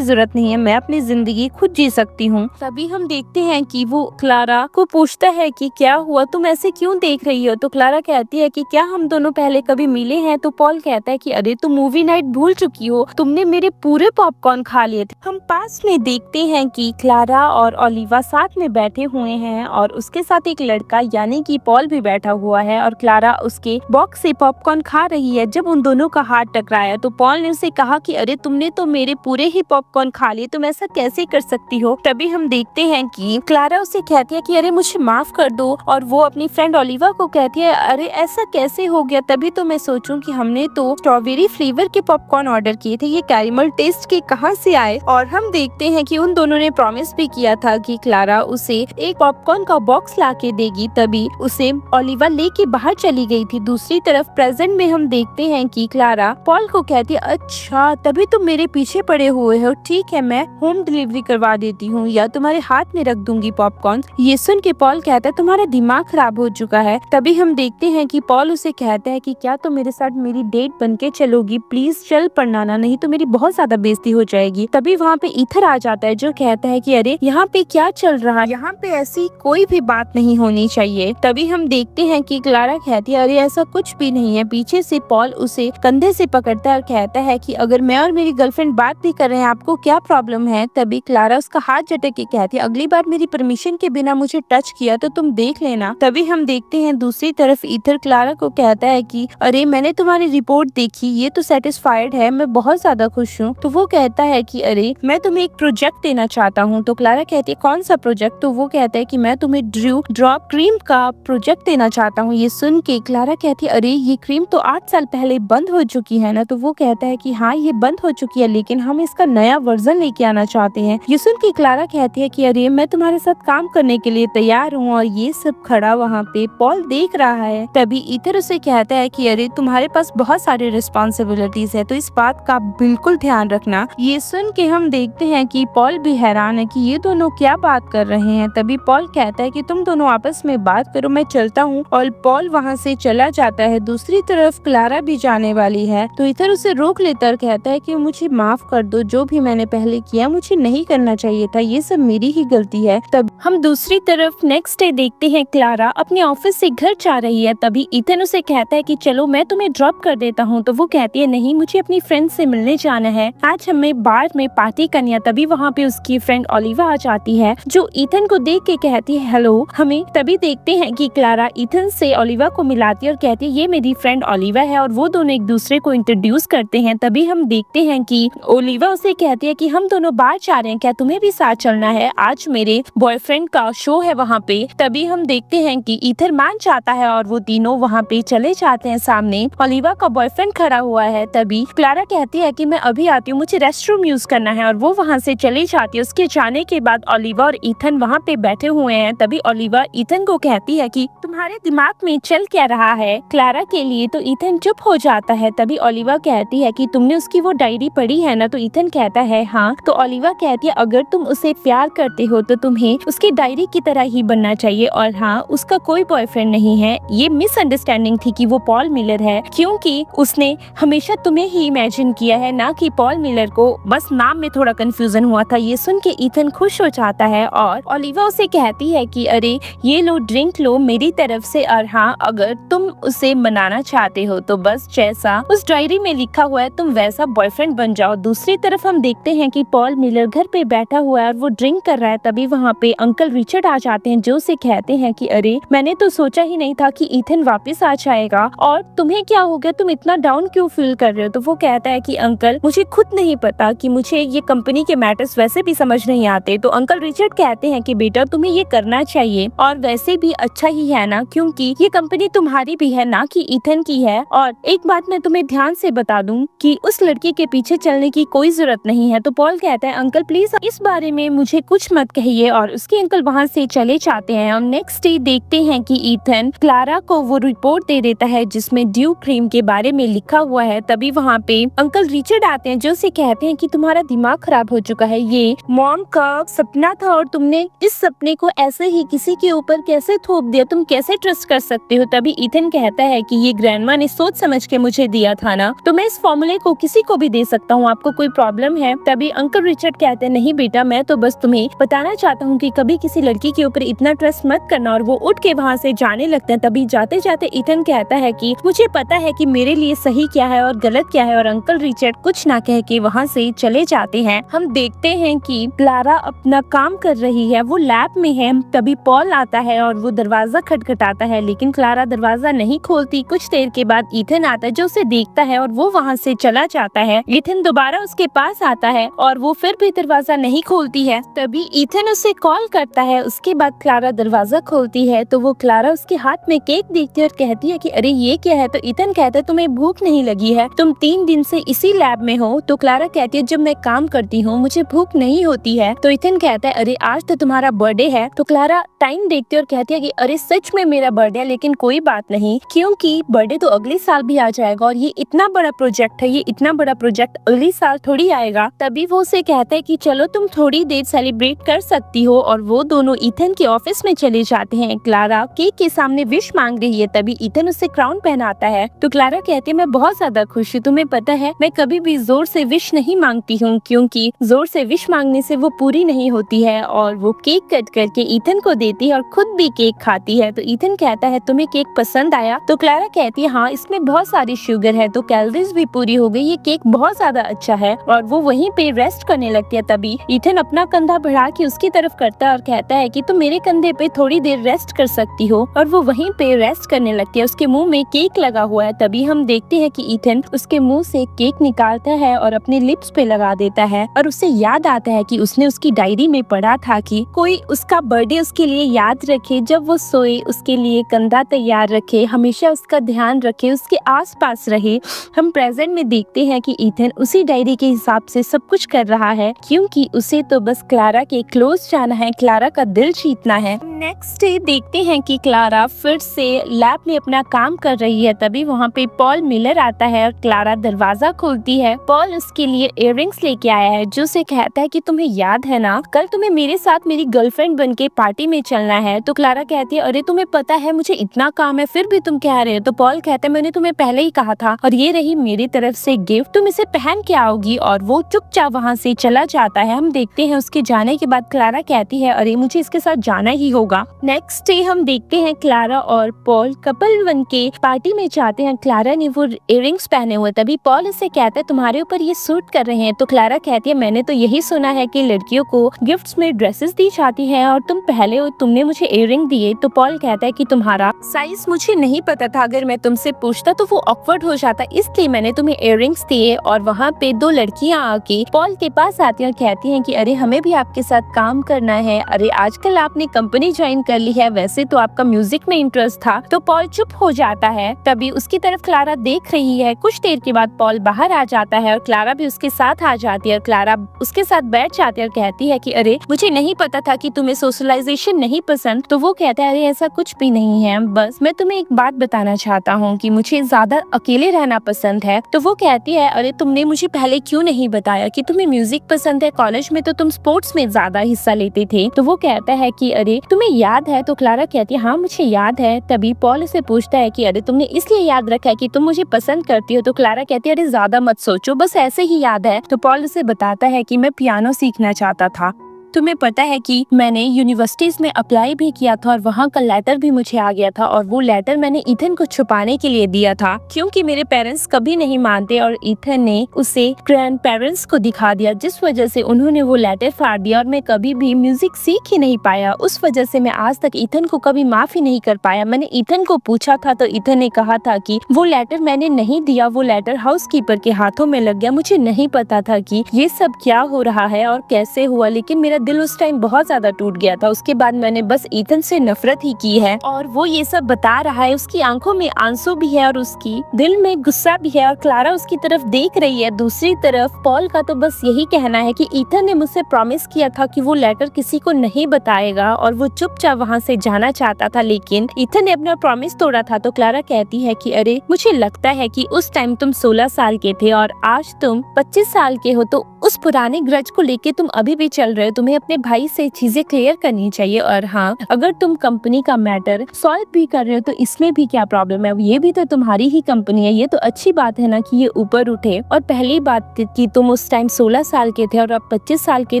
जरूरत नहीं है, मैं अपनी जिंदगी खुद जी सकती हूँ। तभी हम देखते हैं कि वो क्लारा को पूछता है कि क्या हुआ, तुम ऐसे क्यों देख रही हो? तो क्लारा कहती है कि क्या हम दोनों पहले कभी मिले हैं? तो पॉल कहता है कि अरे तुम मूवी नाइट भूल चुकी हो, तुमने मेरे पूरे पॉपकॉर्न खा लिए थे। हम पास में देखते हैं कि क्लारा और ओलिवा साथ में बैठे हुए हैं और उसके साथ एक लड़का यानी कि पॉल भी बैठा हुआ है और क्लारा उसके बॉक्स से पॉपकॉर्न खा रही है। जब उन दोनों का हाथ टकराया तो पॉल ने उसे कहा कि अरे तुमने तो मेरे पूरे ही पॉपकॉर्न खा लिए, तुम ऐसा कैसे कर सकती हो? तभी हम देखते हैं कि क्लारा उसे कहती है कि अरे मुझे माफ कर दो, और वो अपनी फ्रेंड ओलिवा को कहती है अरे ऐसा कैसे हो गया? तभी तो मैं सोचूं कि हमने तो स्ट्रॉबेरी फ्लेवर के पॉपकॉर्न ऑर्डर किए थे, ये कैरेमल टेस्ट के कहां से आए? और हम देखते हैं कि उन दोनों ने प्रॉमिस भी किया था कि क्लारा उसे एक पॉपकॉर्न का बॉक्स लाके देगी, तभी उसे ओलिवा लेके बाहर चली गई थी। दूसरी तरफ प्रेजेंट में हम देखते हैं कि क्लारा पॉल को कहती है अच्छा तभी तुम मेरे पीछे पड़े हुए हो, ठीक है मैं होम डिलीवरी करवा देती हूँ या तुम्हारे हाथ में रख दूंगी पॉपकॉर्न। ये सुन के पॉल कहता है तुम्हारा दिमाग खराब हो चुका है। तभी हम देखते हैं कि पॉल उसे कहता है कि क्या तुम मेरे साथ मेरी डेट बनके चलोगी, प्लीज चल पड़ना, नहीं तो मेरी बहुत ज्यादा बेइज्जती हो जाएगी। तभी वहाँ पे ईथर आ जाता है जो कहता है कि अरे यहाँ पे क्या चल रहा है, यहाँ पे ऐसी कोई भी बात नहीं होनी चाहिए। तभी हम देखते हैं कि क्लारा कहती है अरे ऐसा कुछ भी नहीं है। पीछे से पॉल उसे कंधे से पकड़ता है और कहता है कि अगर मैं और मेरी गर्लफ्रेंड बात भी कर रहे हैं आपको क्या प्रॉब्लम है? तभी क्लारा उसका हाथ झटक के कहती है अगली बार मेरी परमिशन के बिना मुझे टच किया तो तुम देख लेना। तभी हम देखते हैं दूसरी तरफ ईथर क्लारा को कहता है कि अरे मैंने तुम्हारी रिपोर्ट देखी, ये तो सेटिस्फाइड है, मैं बहुत ज्यादा खुश हूँ। तो वो कहता है कि अरे मैं तुम्हें एक प्रोजेक्ट देना चाहता हूँ। तो क्लारा कहती है कौन सा प्रोजेक्ट? तो वो कहता है कि मैं तुम्हें ड्रू ड्रॉप क्रीम का प्रोजेक्ट देना चाहता हूँ। ये सुन के क्लारा कहती है अरे ये क्रीम तो 8 साल पहले बंद हो चुकी है ना? तो वो कहता है कि हाँ ये बंद हो चुकी है लेकिन हम इसका नया वर्जन लेके आना चाहते हैं। ये सुन के क्लारा कहती है कि अरे मैं तुम्हारे साथ काम करने के लिए तैयार हूँ, और ये सब खड़ा वहाँ पे पॉल देख रहा है। तभी ईथर उसे कहता है कि अरे तुम्हारे पास बहुत सारी रिस्पॉन्सिबिलिटीज है तो इस बात का बिल्कुल ध्यान रखना। ये सुन के हम देखते हैं कि पॉल भी हैरान है कि ये दोनों क्या बात कर रहे हैं। तभी पॉल कहता है कि तुम दोनों आपस में बात करो, मैं चलता हूँ, और पॉल वहाँ से चला जाता है। दूसरी तरफ क्लारा भी जाने वाली है तो ईथर उसे रोक लेता और कहता है कि मुझे माफ कर दो, जो भी मैंने पहले किया मुझे नहीं करना चाहिए था, ये सब मेरी ही गलती है। तब हम दूसरी तरफ नेक्स्ट डे देखते हैं क्लारा अपने ऑफिस से घर जा रही है। तभी ईथन उसे कहता है कि चलो मैं तुम्हें ड्रॉप कर देता हूँ। तो वो कहती है नहीं मुझे अपनी फ्रेंड से मिलने जाना है, आज हमें बार में पार्टी करनी है। तभी वहाँ पे उसकी फ्रेंड ओलिवा आ जाती है जो ईथन को देख के कहती है हेलो हमें। तभी देखते हैं कि क्लारा ईथन से ओलिवा को मिलाती है और कहती है ये मेरी फ्रेंड ओलिवा है, और वो दोनों एक दूसरे को इंट्रोड्यूस करते हैं। तभी हम देखते हैं कि ओलिवा उसे कहती है कि हम दोनों बाहर जा रहे हैं, क्या तुम्हें भी साथ चलना है? आज मेरे बॉयफ्रेंड का शो है वहाँ पे। तभी हम देखते हैं कि ईथर मान जाता है और वो तीनों वहाँ पे चले जाते हैं। सामने ओलिवा का बॉयफ्रेंड खड़ा हुआ है। तभी क्लारा कहती है कि मैं अभी आती हूँ, मुझे रेस्टरूम यूज करना है, और वो वहाँ से चली जाती है। उसके जाने के बाद ओलिवा और ईथन वहाँ पे बैठे हुए हैं। तभी ओलिवा ईथन को कहती है कि तुम्हारे दिमाग में चल क्या रहा है क्लारा के लिए? तो ईथन चुप हो जाता है। तभी ओलिवा कहती है कि तुमने उसकी वो डायरी पढ़ी है ना? तो ईथन कहता है हाँ। तो ओलिवा कहती है अगर तुम उसे प्यार करते हो तो तुम्हें उसकी डायरी की तरह ही बनना चाहिए, और हाँ उसका कोई बॉयफ्रेंड नहीं है, ये मिसअंडरस्टैंडिंग थी कि वो पॉल मिलर है, क्योंकि उसने हमेशा तुम्हें ही इमेजिन किया है ना कि पॉल मिलर को, बस नाम में थोड़ा कंफ्यूजन हुआ था। ये सुन के ईथन खुश हो जाता है और ओलिवा उसे कहती है कि अरे ये लो ड्रिंक लो मेरी तरफ से, और हाँ अगर तुम उसे मनाना चाहते हो तो बस जैसा उस डायरी में लिखा हुआ है तुम वैसा बॉयफ्रेंड बन जाओ। दूसरी तरफ हम देखते हैं कि पॉल मिलर घर पे बैठा हुआ है और वो ड्रिंक कर रहा है। तभी वहाँ पे अंकल रिचर्ड आ जाते हैं जो उसे कहते हैं कि अरे मैंने तो सोचा ही नहीं था कि ईथन वापस आ जाएगा। जाएगा और तुम्हें क्या हो गया, तुम इतना डाउन क्यों फील कर रहे हो। तो वो कहता है कि अंकल मुझे खुद नहीं पता कि मुझे ये कंपनी के मैटर्स वैसे भी समझ नहीं आते। तो अंकल रिचर्ड कहते हैं कि बेटा तुम्हें ये करना चाहिए और वैसे भी अच्छा ही है ना, क्योंकि ये कंपनी तुम्हारी भी है ना कि ईथन की है। और एक बात मैं तुम्हें ध्यान से बता दूं कि उस लड़की के पीछे चलने की कोई जरूरत नहीं है। तो पॉल कहता है अंकल प्लीज इस बारे में मुझे कुछ मत कहिए और उसके अंकल वहाँ से चले जाते हैं। और नेक्स्ट डे देखते हैं कि ईथन क्लारा को वो रिपोर्ट दे देता है जिसमें ड्यू क्रीम के बारे में लिखा हुआ है। तभी वहाँ पे अंकल रिचर्ड आते हैं जो उसे कहते हैं कि तुम्हारा दिमाग खराब हो चुका है, ये मॉम का सपना था और तुमने इस सपने को ऐसे ही किसी के ऊपर कैसे थोप दिया, तुम कैसे ट्रस्ट कर सकते हो। तभी ईथन कहता है कि ये ग्रैंडमा ने सोच समझ के मुझे दिया था ना, तो मैं इस फॉर्मूले को किसी को भी दे सकता हूँ, आपको कोई प्रॉब्लम है। तभी अंकल रिचर्ड कहते हैं नहीं बेटा, मैं तो बस तुम्हें बताना चाहता हूँ कि कभी किसी लड़की के ऊपर इतना ट्रस्ट मत करना। और वो उठ के वहाँ से जाने लगते हैं। तभी जाते जाते ईथन कहता है कि मुझे पता है कि मेरे लिए सही क्या है और गलत क्या है। और अंकल रिचर्ड कुछ ना कह के वहाँ से चले जाते हैं। हम देखते हैं कि क्लारा अपना काम कर रही है, वो लैब में है। तभी पॉल आता है और वो दरवाजा खटखटाता है लेकिन क्लारा दरवाजा नहीं खोलती। कुछ देर के बाद ईथन आता है जो उसे देखता है और वो वहाँ से चला जाता है। ईथन दोबारा उसके पास आता है और वो फिर भी दरवाजा नहीं खोलती है। तभी ईथन उसे कॉल करता है। उसके बाद क्लारा दरवाजा खोलती है तो वो क्लारा उसके हाथ में केक देखती है और कहती है कि अरे ये क्या है। तो ईथन कहता है तुम्हें भूख नहीं लगी है, तुम 3 दिन से इसी लैब में हो। तो क्लारा कहती है जब मैं काम करती हूँ मुझे भूख नहीं होती है। तो ईथन कहता है अरे आज तो तुम्हारा बर्थडे है। तो क्लारा टाइम देखती है और कहती है कि अरे सच में मेरा बर्थडे है, लेकिन कोई बात नहीं क्योंकि बर्थडे तो अगले साल भी आ जाएगा और ये इतना बड़ा प्रोजेक्ट है, ये इतना बड़ा प्रोजेक्ट अगले साल थोड़ी आएगा। तभी वो उसे कहता है कि चलो तुम थोड़ी देर सेलिब्रेट कर सकती हो। और वो दोनों ईथन के ऑफिस में चले जाते हैं। क्लारा केक के सामने विश मांग रही है। तभी ईथन उसे क्राउन पहनाता है। तो क्लारा कहती है मैं बहुत ज्यादा खुश हूँ, तुम्हें पता है मैं कभी भी जोर से विश नहीं मांगती हूँ क्योंकि जोर से विश मांगने से वो पूरी नहीं होती है। और वो केक कट करके ईथन को देती है और खुद भी केक खाती है। तो ईथन कहता है तुम्हें केक पसंद आया। तो क्लारा कहती है हाँ इसमें बहुत सारी शुगर है तो कैलोरीज भी पूरी हो गई, ये केक बहुत ज्यादा अच्छा है। और वो वहीं पे रेस्ट करने लगती है। तभी ईथन अपना कंधा बढ़ा के उसकी तरफ करता है और कहता है कि तुम मेरे कंधे पे थोड़ी देर रेस्ट कर सकती हो। और वो वहीं पे रेस्ट करने लगती है। उसके मुंह में केक लगा हुआ है। तभी हम देखते हैं कि ईथन उसके मुंह से केक निकालता है और अपने लिप्स पे लगा देता है। और उसे याद आता है कि उसने उसकी डायरी में पढ़ा था कि कोई उसका बर्थडे उसके लिए याद रखे, जब वो सोए उसके लिए कंधा तैयार रखे, हमेशा उसका ध्यान रखे, उसके आसपास रहे। हम प्रेजेंट में देखते हैं कि ईथन उसी डायरी के हिसाब से सब कुछ कर रहा है क्योंकि उसे तो बस क्लारा के क्लोज जाना है, क्लारा का दिल जीतना है। नेक्स्ट डे देखते हैं कि क्लारा फिर से लैब में अपना काम कर रही है। तभी वहाँ पे पॉल मिलर आता है और क्लारा दरवाजा खोलती है। पॉल उसके लिए इयररिंग्स लेके आया है जो उसे कहता है कि तुम्हें याद है ना कल तुम्हें मेरे साथ मेरी गर्लफ्रेंड बन के पार्टी में चलना है। तो क्लारा कहती है अरे तुम्हें पता है मुझे इतना काम है फिर भी तुम कह रहे हो। तो पॉल कहता है मैंने तुम्हें पहले ही कहा था और ये रही मेरी तरफ से गिफ्ट, तुम इसे पहन के आओगी। और वो चुपचाप वहाँ से चला जाता है। हम देखते हैं उसके जाने के बाद क्लारा कहती है अरे मुझे इसके साथ जाना ही होगा। नेक्स्ट डे हम देखते हैं क्लारा और पॉल कपल बन के पार्टी में जाते हैं। क्लारा ने वो इयररिंग्स पहने हुए। तभी पॉल उसे कहता है तुम्हारे ऊपर ये सूट कर रहे हैं। तो क्लारा कहती है मैंने तो यही सुना है कि लड़कियों को गिफ्ट्स में ड्रेसेस दी जाती है और तुम पहले हो, तुमने मुझे इयररिंग दिए। तो पॉल कहता है कि तुम्हारा साइज मुझे नहीं पता था, अगर मैं तुमसे पूछता तो वो ऑकवर्ड हो जाता, इसलिए मैंने तुम्हें इयररिंग्स दिए। और वहाँ पे 2 लड़कियाँ आके पॉल के पास आती हैं और कहती हैं कि अरे हमें भी आपके साथ काम करना है, अरे आजकल आपने कंपनी ज्वाइन कर ली है, वैसे तो आपका म्यूजिक में इंटरेस्ट था। तो पॉल चुप हो जाता है। तभी उसकी तरफ क्लारा देख रही है। कुछ देर के बाद पॉल बाहर आ जाता है और क्लारा भी उसके साथ आ जाती है। और क्लारा उसके साथ बैठ जाती है और कहती है कि अरे मुझे नहीं पता था कि तुम्हें सोशलाइजेशन नहीं पसंद। तो वो कहता है अरे ऐसा कुछ भी नहीं है, बस मैं तुम्हें एक बात बताना चाहता हूँ कि मुझे ज्यादा अकेले रहना पसंद है। तो वो कहती है अरे तुमने मुझे पहले क्यों नहीं बताया कि तुम्हें म्यूजिक पसंद है, कॉलेज में तो तुम स्पोर्ट्स में ज्यादा हिस्सा लेते थे। तो वो कहता है कि अरे तुम्हें याद है। तो क्लारा कहती है हाँ मुझे याद है। तभी पॉल उसे पूछता है कि अरे तुमने इसलिए याद रखा है कि तुम मुझे पसंद करती हो। तो क्लारा कहती है अरे ज्यादा मत सोचो, बस ऐसे ही याद है। तो पॉल उसे बताता है कि मैं पियानो सीखना चाहता था। तुम्हें पता है कि मैंने यूनिवर्सिटीज में अप्लाई भी किया था और वहाँ का लेटर भी मुझे आ गया था, और वो लेटर मैंने ईथन को छुपाने के लिए दिया था क्योंकि मेरे पेरेंट्स कभी नहीं मानते, और ईथन ने उसे ग्रैंड पेरेंट्स को दिखा दिया, जिस वजह से उन्होंने वो लेटर फाड़ दिया और मैं कभी भी म्यूजिक सीख ही नहीं पाया। उस वजह से मैं आज तक ईथन को कभी माफ ही नहीं कर पाया। मैंने ईथन को पूछा था तो ईथन ने कहा था कि वो लेटर मैंने नहीं दिया, वो लेटर हाउसकीपर के हाथों में लग गया। मुझे नहीं पता था कि ये सब क्या हो रहा है और कैसे हुआ, लेकिन मेरा दिल उस टाइम बहुत ज्यादा टूट गया था। उसके बाद मैंने बस ईथन से नफरत ही की है, और वो ये सब बता रहा है, उसकी आंखों में आंसू भी है और उसकी दिल में गुस्सा भी है, और क्लारा उसकी तरफ देख रही है। दूसरी तरफ पॉल का तो बस यही कहना है कि ईथन ने मुझसे प्रॉमिस किया था कि वो लेटर किसी को नहीं बताएगा, और वो चुपचाप वहाँ से जाना चाहता था, लेकिन ईथन ने अपना प्रॉमिस तोड़ा था। तो क्लारा कहती है कि अरे मुझे लगता है कि उस टाइम तुम 16 साल के थे और आज तुम 25 साल के हो, तो उस पुराने ग्रज को लेके तुम अभी भी चल रहे हो। तुम्हें अपने भाई से चीजें क्लियर करनी चाहिए, और हाँ, अगर तुम कंपनी का मैटर सॉल्व भी कर रहे हो तो इसमें भी क्या प्रॉब्लम है, ये भी तो तुम्हारी ही कंपनी है। ये तो अच्छी बात है ना कि ये ऊपर उठे। और पहली बात कि तुम उस टाइम 16 साल के थे और अब 25 साल के,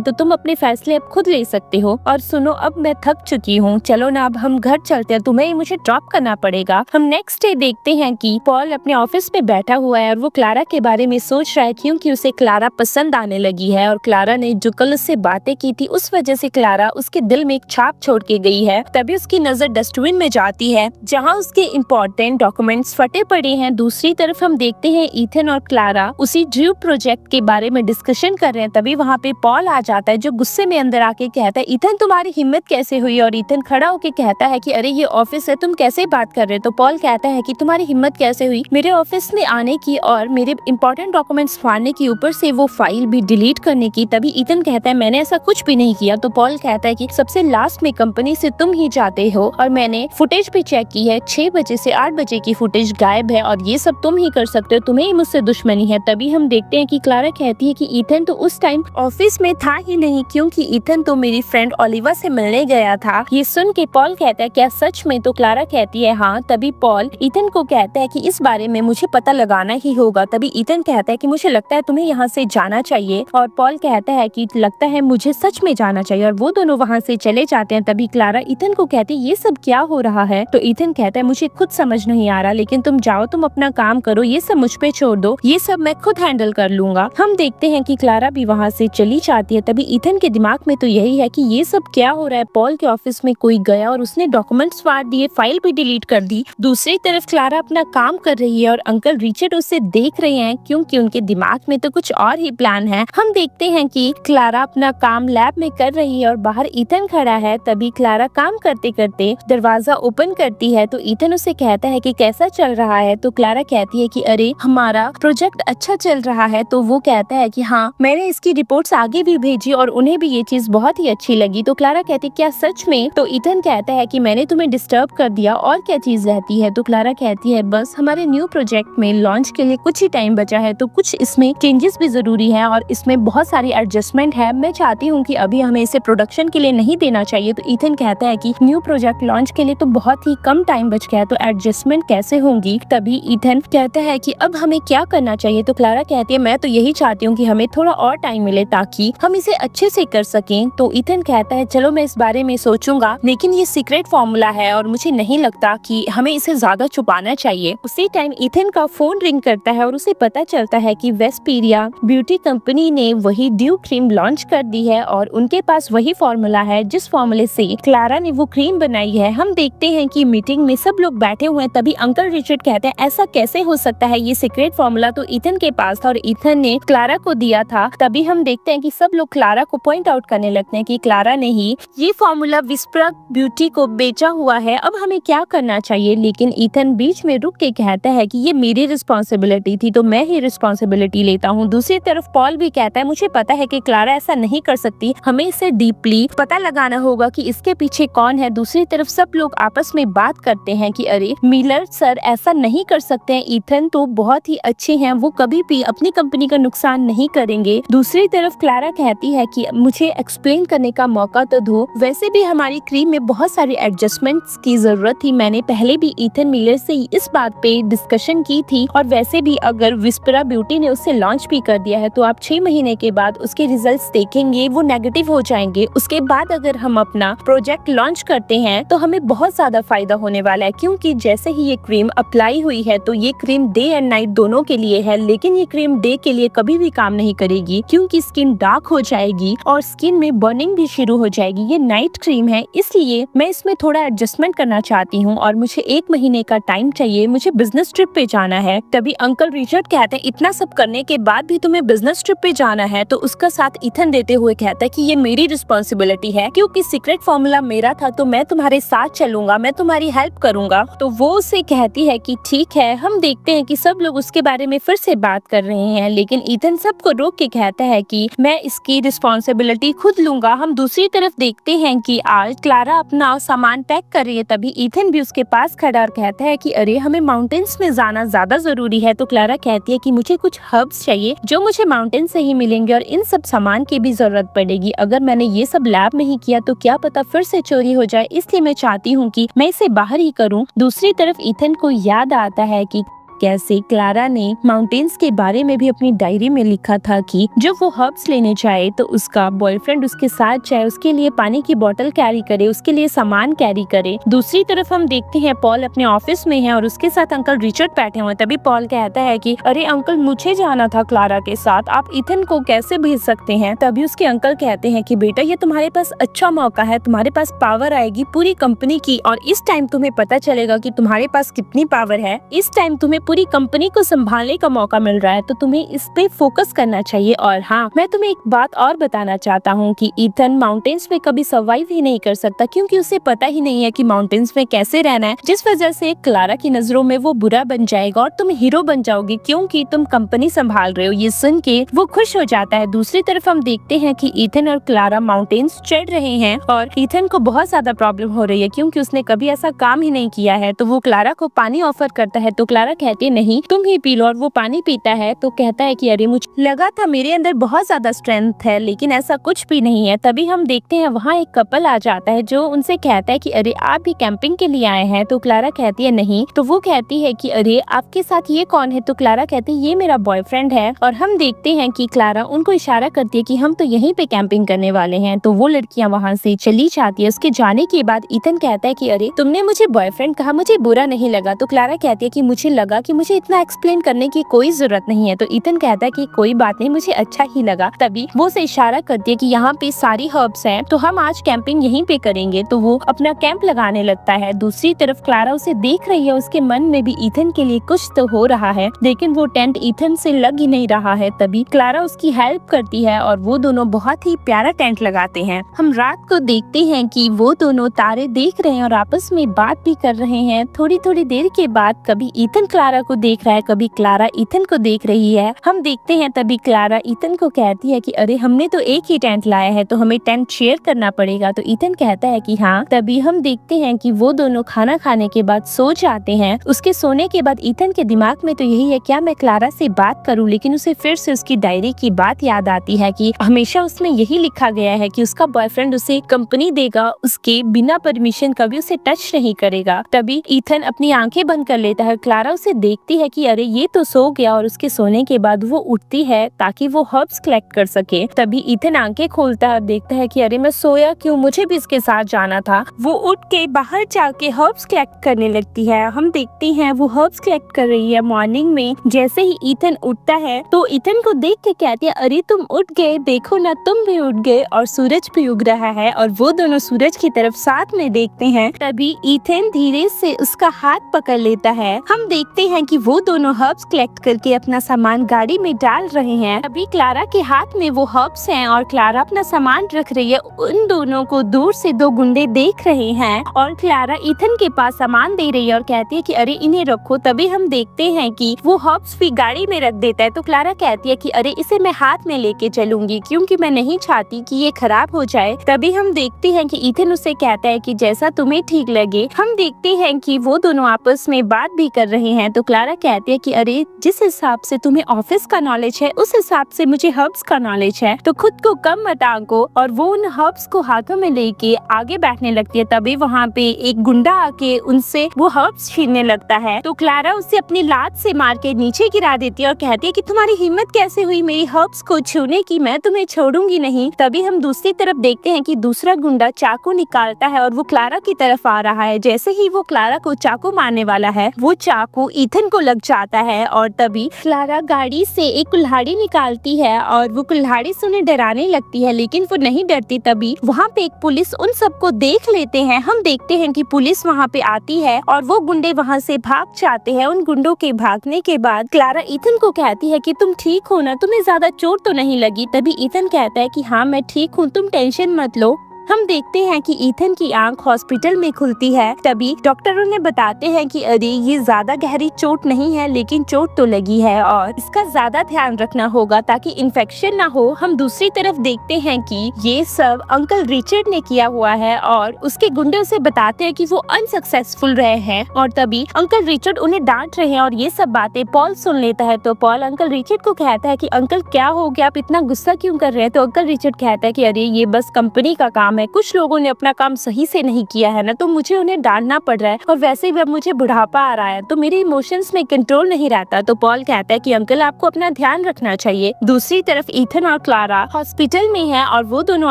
तो तुम अपने फैसले अब खुद ले सकते हो। और सुनो, अब मैं थक चुकी हूँ, चलो ना अब हम घर चलते हैं, तुम्हें मुझे ड्रॉप करना पड़ेगा। हम नेक्स्ट डे देखते हैं कि पॉल अपने ऑफिस में बैठा हुआ है और वो क्लारा के बारे में सोच रहा है, क्योंकि उसे क्लारा पसंद आने लगी है, और क्लारा ने जो कल उससे बातें की थी उस वजह से क्लारा उसके दिल में एक छाप छोड़ के गई है। तभी उसकी नजर डस्टबिन में जाती है जहाँ उसके इम्पोर्टेंट डॉक्यूमेंट्स फटे पड़े हैं। दूसरी तरफ हम देखते हैं ईथन और क्लारा उसी ड्रू प्रोजेक्ट के बारे में डिस्कशन कर रहे हैं। तभी वहाँ पे पॉल आ जाता है जो गुस्से में अंदर आके कहता है, ईथन तुम्हारी हिम्मत कैसे हुई? और ईथन खड़ा होके कहता है कि अरे ये ऑफिस है, तुम कैसे बात कर रहे हो? तो पॉल कहता है कि तुम्हारी हिम्मत कैसे हुई मेरे ऑफिस में आने की और मेरे इंपॉर्टेंट डॉक्यूमेंट्स फाड़ने की, ऊपर से वो फाइल भी डिलीट करने की। तभी ईथन कहता है मैंने ऐसा कुछ भी नहीं किया। तो पॉल कहता है कि सबसे लास्ट में कंपनी से तुम ही जाते हो, और मैंने फुटेज भी चेक की है, 6 बजे से 8 बजे की फुटेज गायब है, और ये सब तुम ही कर सकते हो, तुम्हें ही मुझसे दुश्मनी है। तभी हम देखते हैं कि क्लारा कहती है कि ईथन तो उस टाइम ऑफिस में था ही नहीं, क्योंकि ईथन तो मेरी फ्रेंड ओलिवा से मिलने गया था। ये सुन के पॉल कहता है क्या सच में? तो क्लारा कहती है हाँ। तभी पॉल ईथन को कहता है कि इस बारे में मुझे पता लगाना ही होगा। तभी ईथन कहता है कि मुझे लगता है तुम्हें यहाँ से जाना चाहिए, और पॉल कहता है कि लगता है मुझे सच में जाना चाहिए, और वो दोनों वहाँ से चले जाते हैं। तभी क्लारा ईथन को कहती है ये सब क्या हो रहा है? तो ईथन कहता है मुझे खुद समझ नहीं आ रहा, लेकिन तुम जाओ, तुम अपना काम करो, ये सब मुझ पे छोड़ दो, ये सब मैं खुद हैंडल कर लूंगा। हम देखते हैं कि क्लारा भी वहाँ से चली जाती है। तभी ईथन के दिमाग में तो यही है कि ये सब क्या हो रहा है, पॉल के ऑफिस में कोई गया और उसने डॉक्यूमेंट्स फाड़ दिए, फाइल भी डिलीट कर दी। दूसरी तरफ क्लारा अपना काम कर रही है और अंकल रिचर्ड उसे देख रहे हैं, क्योंकि उनके दिमाग में तो कुछ और ही प्लान है। हम देखते हैं कि क्लारा अपना काम लैब में कर रही है और बाहर ईथन खड़ा है। तभी क्लारा काम करते करते दरवाजा ओपन करती है, तो ईथन उसे कहता है कि कैसा चल रहा है? तो क्लारा कहती है कि अरे हमारा प्रोजेक्ट अच्छा चल रहा है। तो वो कहता है कि हाँ, मैंने इसकी रिपोर्ट्स आगे भी भेजी और उन्हें भी ये चीज बहुत ही अच्छी लगी। तो क्लारा कहती है क्या सच में? तो ईथन कहता है कि मैंने तुम्हें डिस्टर्ब कर दिया, और क्या चीज रहती है? तो क्लारा कहती है बस हमारे न्यू प्रोजेक्ट में लॉन्च के लिए कुछ ही टाइम बचा है, तो कुछ इसमें चेंजेस भी जरूरी है और इसमें बहुत सारी एडजस्टमेंट है। मैं चाहती हूँ कि अभी हमें इसे प्रोडक्शन के लिए नहीं देना चाहिए। तो ईथन कहता है कि न्यू प्रोजेक्ट लॉन्च के लिए तो बहुत ही कम टाइम बच गया है, तो एडजस्टमेंट कैसे होंगी? तभी ईथन कहता है कि अब हमें क्या करना चाहिए? तो क्लारा कहती है मैं तो यही चाहती हूँ कि हमें थोड़ा और टाइम मिले ताकि हम इसे अच्छे से कर सकें। तो ईथन कहता है चलो मैं इस बारे में सोचूंगा, लेकिन ये सीक्रेट फॉर्मूला है और मुझे नहीं लगता कि हमें इसे ज्यादा छुपाना चाहिए। उसी टाइम ईथन का फोन रिंग करता है और उसे पता चलता है कि वेस्पीरिया ब्यूटी कंपनी ने वही ड्यू क्रीम लॉन्च कर दी है और उनके पास वही फॉर्मूला है जिस फॉर्मूले से क्लारा ने वो क्रीम बनाई है। हम देखते हैं कि मीटिंग में सब लोग बैठे हुए हैं। तभी अंकल रिचर्ड कहते हैं ऐसा कैसे हो सकता है, ये सीक्रेट फॉर्मूला तो ईथन के पास था और ईथन ने क्लारा को दिया था। तभी हम देखते हैं कि सब लोग क्लारा को पॉइंट आउट करने लगते हैं कि क्लारा ने ही ये फॉर्मूला विस्परा ब्यूटी को बेचा हुआ है, अब हमें क्या करना चाहिए? लेकिन ईथन बीच में रुक के कहता है कि ये मेरी रिस्पॉन्सिबिलिटी थी, तो मैं ही रिस्पॉन्सिबिलिटी लेता हूँ। दूसरी तरफ पॉल भी कहता है मुझे पता है कि क्लारा ऐसा नहीं कर सकती, हमें इसे डीपली पता लगाना होगा कि इसके पीछे कौन है। दूसरी तरफ सब लोग आपस में बात करते हैं कि अरे मिलर सर ऐसा नहीं कर सकते हैं, ईथन तो बहुत ही अच्छे हैं, वो कभी भी अपनी कंपनी का नुकसान नहीं करेंगे। दूसरी तरफ क्लारा कहती है कि मुझे एक्सप्लेन करने का मौका तो दो, वैसे भी हमारी क्रीम में बहुत सारी एडजस्टमेंट्स की जरूरत थी, मैंने पहले भी ईथन मिलर से इस बात पे डिस्कशन की थी, और वैसे भी अगर विस्परा ब्यूटी ने उसे लॉन्च भी कर दिया है तो आप 6 6 महीने के बाद उसके रिजल्ट्स देखेंगे वो नेगेटिव हो जाएंगे। उसके बाद अगर हम अपना प्रोजेक्ट लॉन्च करते हैं तो हमें बहुत ज्यादा फायदा होने वाला है, क्योंकि जैसे ही ये क्रीम अप्लाई हुई है तो ये क्रीम डे एंड नाइट दोनों के लिए है, लेकिन ये क्रीम डे के लिए कभी भी काम नहीं करेगी क्योंकि स्किन डार्क हो जाएगी और स्किन में बर्निंग भी शुरू हो जाएगी। ये नाइट क्रीम है, इसलिए मैं इसमें थोड़ा एडजस्टमेंट करना चाहती हूँ और मुझे 1 महीने का टाइम चाहिए। मुझे बिजनेस ट्रिप पे जाना है। तभी अंकल रिचर्ड कहते हैं इतना सब करने के बाद भी तुम्हें बिजनेस ट्रिप पे जाना है, तो उसका साथ ईथन देते हुए कहता है कि ये मेरी रिस्पॉन्सिबिलिटी है, क्योंकि सीक्रेट फॉर्मूला मेरा था तो मैं तुम्हारे साथ चलूंगा, मैं तुम्हारी हेल्प करूंगा। तो वो उसे कहती है कि ठीक है। हम देखते हैं कि सब लोग उसके बारे में फिर से बात कर रहे हैं, लेकिन ईथन सबको रोक के कहता है कि मैं इसकी रिस्पॉन्सिबिलिटी खुद लूंगा। हम दूसरी तरफ देखते हैं कि आज क्लारा अपना सामान पैक कर रही है। तभी ईथन भी उसके पास खड़ा और कहता है कि अरे हमें माउंटेन्स में जाना ज्यादा जरूरी है। तो क्लारा कहती है कि मुझे कुछ हर्ब्स चाहिए जो मुझे माउंटेन से ही मिलेंगे और इन सब सामान की भी जरूरत पड़ेगी। अगर मैंने ये सब लैब में ही किया तो क्या पता फिर से चोरी हो जाए, इसलिए मैं चाहती हूँ कि मैं इसे बाहर ही करूँ। दूसरी तरफ ईथन को याद आता है कि कैसे क्लारा ने माउंटेन्स के बारे में भी अपनी डायरी में लिखा था कि जब वो हर्ब्स लेने जाए तो उसका बॉयफ्रेंड उसके साथ जाए, उसके लिए पानी की बोतल कैरी करे, उसके लिए सामान कैरी करे। दूसरी तरफ हम देखते हैं पॉल अपने ऑफिस में है और उसके साथ अंकल रिचर्ड बैठे हुए। तभी पॉल कहता है कि अरे अंकल मुझे जाना था क्लारा के साथ, आप ईथन को कैसे भेज सकते हैं। तभी उसके अंकल कहते हैं कि बेटा ये तुम्हारे पास अच्छा मौका है, तुम्हारे पास पावर आएगी पूरी कंपनी की और इस टाइम तुम्हें पता चलेगा कि तुम्हारे पास कितनी पावर है। इस टाइम तुम्हें पूरी कंपनी को संभालने का मौका मिल रहा है, तो तुम्हें इस पे फोकस करना चाहिए। और हाँ, मैं तुम्हें एक बात और बताना चाहता हूँ कि ईथन माउंटेन्स में कभी सर्वाइव ही नहीं कर सकता, क्योंकि उसे पता ही नहीं है कि माउंटेन्स में कैसे रहना है, जिस वजह से क्लारा की नजरों में वो बुरा बन जाएगा और तुम हीरो बन जाओगे क्योंकि तुम कंपनी संभाल रहे हो। ये सुन के वो खुश हो जाता है। दूसरी तरफ हम देखते हैं कि ईथन और क्लारा माउंटेन्स चढ़ रहे हैं और ईथन को बहुत ज्यादा प्रॉब्लम हो रही है क्योंकि उसने कभी ऐसा काम ही नहीं किया है। तो वो क्लारा को पानी ऑफर करता है, तो क्लारा कहती है नहीं तुम ही पी लो, और वो पानी पीता है तो कहता है कि अरे मुझे लगा था मेरे अंदर बहुत ज्यादा स्ट्रेंथ है, लेकिन ऐसा कुछ भी नहीं है। तभी हम देखते हैं वहाँ एक कपल आ जाता है जो उनसे कहता है कि अरे आप भी कैंपिंग के लिए आए हैं। तो क्लारा कहती है नहीं। तो वो कहती है कि अरे आपके साथ ये कौन है। तो क्लारा कहती है ये मेरा बॉयफ्रेंड है। और हम देखते हैं कि क्लारा उनको इशारा करती है कि हम तो यहीं पे कैंपिंग करने वाले हैं। तो वो लड़कियां वहाँ से चली जाती है। उसके जाने के बाद ईथन कहता है कि अरे तुमने मुझे बॉयफ्रेंड कहा, मुझे बुरा नहीं लगा। तो क्लारा कहती है कि मुझे लगा कि मुझे इतना एक्सप्लेन करने की कोई जरूरत नहीं है। तो ईथन कहता है कि कोई बात नहीं, मुझे अच्छा ही लगा। तभी वो से इशारा करती है कि यहाँ पे सारी हर्ब्स हैं, तो हम आज कैंपिंग यहीं पे करेंगे। तो वो अपना कैंप लगाने लगता है। दूसरी तरफ क्लारा उसे देख रही है, उसके मन में भी ईथन के लिए कुछ तो हो रहा है, लेकिन वो टेंट ईथन से लग ही नहीं रहा है। तभी क्लारा उसकी हेल्प करती है और वो दोनों बहुत ही प्यारा टेंट लगाते हैं। हम रात को देखते हैं कि वो दोनों तारे देख रहे हैं और आपस में बात भी कर रहे हैं। थोड़ी थोड़ी देर के बाद कभी ईथन क्लारा को देख रहा है, कभी क्लारा ईथन को देख रही है। हम देखते हैं तभी क्लारा ईथन को कहती है कि अरे हमने तो एक ही टेंट लाया है, तो हमें टेंट शेयर करना पड़ेगा। तो ईथन कहता है कि हाँ। तभी हम देखते हैं कि वो दोनों खाना खाने के बाद सो जाते हैं। उसके सोने के बाद ईथन के दिमाग में तो यही है क्या मैं क्लारा से बात करूं, लेकिन उसे फिर से उसकी डायरी की बात याद आती है कि हमेशा उसमें यही लिखा गया है कि उसका बॉयफ्रेंड उसे कंपनी देगा, उसके बिना परमिशन कभी उसे टच नहीं करेगा। तभी ईथन अपनी आंखें बंद कर लेता है। क्लारा उसे देखती है कि अरे ये तो सो गया, और उसके सोने के बाद वो उठती है ताकि वो हर्ब्स कलेक्ट कर सके। तभी ईथन आंखें खोलता है और देखता है कि अरे मैं सोया क्यों, मुझे भी इसके साथ जाना था। वो उठ के बाहर जाके हर्ब्स कलेक्ट करने लगती है। हम देखते हैं वो हर्ब्स कलेक्ट कर रही है मॉर्निंग में। जैसे ही ईथन उठता है तो ईथन को देख के कहती है अरे तुम उठ गए, देखो ना तुम भी उठ गए, और सूरज भी उग रहा है। और वो दोनों सूरज की तरफ साथ में देखते हैं। तभी ईथन धीरे से उसका हाथ पकड़ लेता है। हम देखते हैं कि वो दोनों हर्ब्स कलेक्ट करके अपना सामान गाड़ी में डाल रहे हैं। अभी क्लारा के हाथ में वो हर्ब्स हैं और क्लारा अपना सामान रख रही है। उन दोनों को दूर से दो गुंडे देख रहे हैं और क्लारा ईथन के पास सामान दे रही है और कहती है कि अरे इन्हें रखो। तभी हम देखते हैं कि वो हर्ब्स भी गाड़ी में रख देता है। तो क्लारा कहती है कि अरे इसे मैं हाथ में लेके चलूंगी क्योंकि मैं नहीं चाहती कि ये खराब हो जाए। तभी हम देखते हैं कि ईथन उसे कहता है कि जैसा तुम्हें ठीक लगे। हम देखते हैं कि वो दोनों आपस में बात भी कर रहे हैं। तो क्लारा कहती है कि अरे जिस हिसाब से तुम्हें ऑफिस का नॉलेज है उस हिसाब से मुझे हर्ब्स का नॉलेज है, तो खुद को कम मत आंको। और वो उन हर्ब्स को हाथों में लेके आगे बैठने लगती है। तभी वहाँ पे एक गुंडा आके उनसे वो हर्ब्स छीनने लगता है। तो क्लारा उसे अपनी लात से मार के नीचे गिरा देती है और कहती है कि तुम्हारी हिम्मत कैसे हुई मेरी हर्ब्स को छूने की, मैं तुम्हें छोड़ूंगी नहीं। तभी हम दूसरी तरफ देखते हैं कि दूसरा गुंडा चाकू निकालता है और वो क्लारा की तरफ आ रहा है। जैसे ही वो क्लारा को चाकू मारने वाला है, वो चाकू ईथन को लग जाता है और तभी क्लारा गाड़ी से एक कुल्हाड़ी निकालती है और वो कुल्हाड़ी से उन्हें डराने लगती है, लेकिन वो नहीं डरती। तभी वहाँ पे एक पुलिस उन सबको देख लेते हैं। हम देखते हैं कि पुलिस वहाँ पे आती है और वो गुंडे वहाँ से भाग जाते हैं। उन गुंडों के भागने के बाद क्लारा ईथन को कहती है कि तुम ठीक हो ना, तुम्हें ज्यादा चोट तो नहीं लगी। तभी ईथन कहता है कि हाँ मैं ठीक हूँ, तुम टेंशन मत लो। हम देखते हैं कि ईथन की आंख हॉस्पिटल में खुलती है। तभी डॉक्टर उन्हें बताते हैं कि अरे ये ज्यादा गहरी चोट नहीं है, लेकिन चोट तो लगी है और इसका ज्यादा ध्यान रखना होगा ताकि इन्फेक्शन ना हो। हम दूसरी तरफ देखते हैं कि ये सब अंकल रिचर्ड ने किया हुआ है और उसके गुंडे उसे बताते हैं कि वो अनसक्सेसफुल रहे हैं। और तभी अंकल रिचर्ड उन्हें डांट रहे हैं और ये सब बातें पॉल सुन लेता है। तो पॉल अंकल रिचर्ड को कहता है कि अंकल क्या हो गया, आप इतना गुस्सा क्यों कर रहे हैं। तो अंकल रिचर्ड कहता है कि अरे ये बस कंपनी का काम है, कुछ लोगों ने अपना काम सही से नहीं किया है ना, तो मुझे उन्हें डांटना पड़ रहा है। और वैसे भी अब मुझे बुढ़ापा आ रहा है तो मेरे इमोशंस में कंट्रोल नहीं रहता। तो पॉल कहता है कि अंकल आपको अपना ध्यान रखना चाहिए। दूसरी तरफ ईथन और क्लारा हॉस्पिटल में है और वो दोनों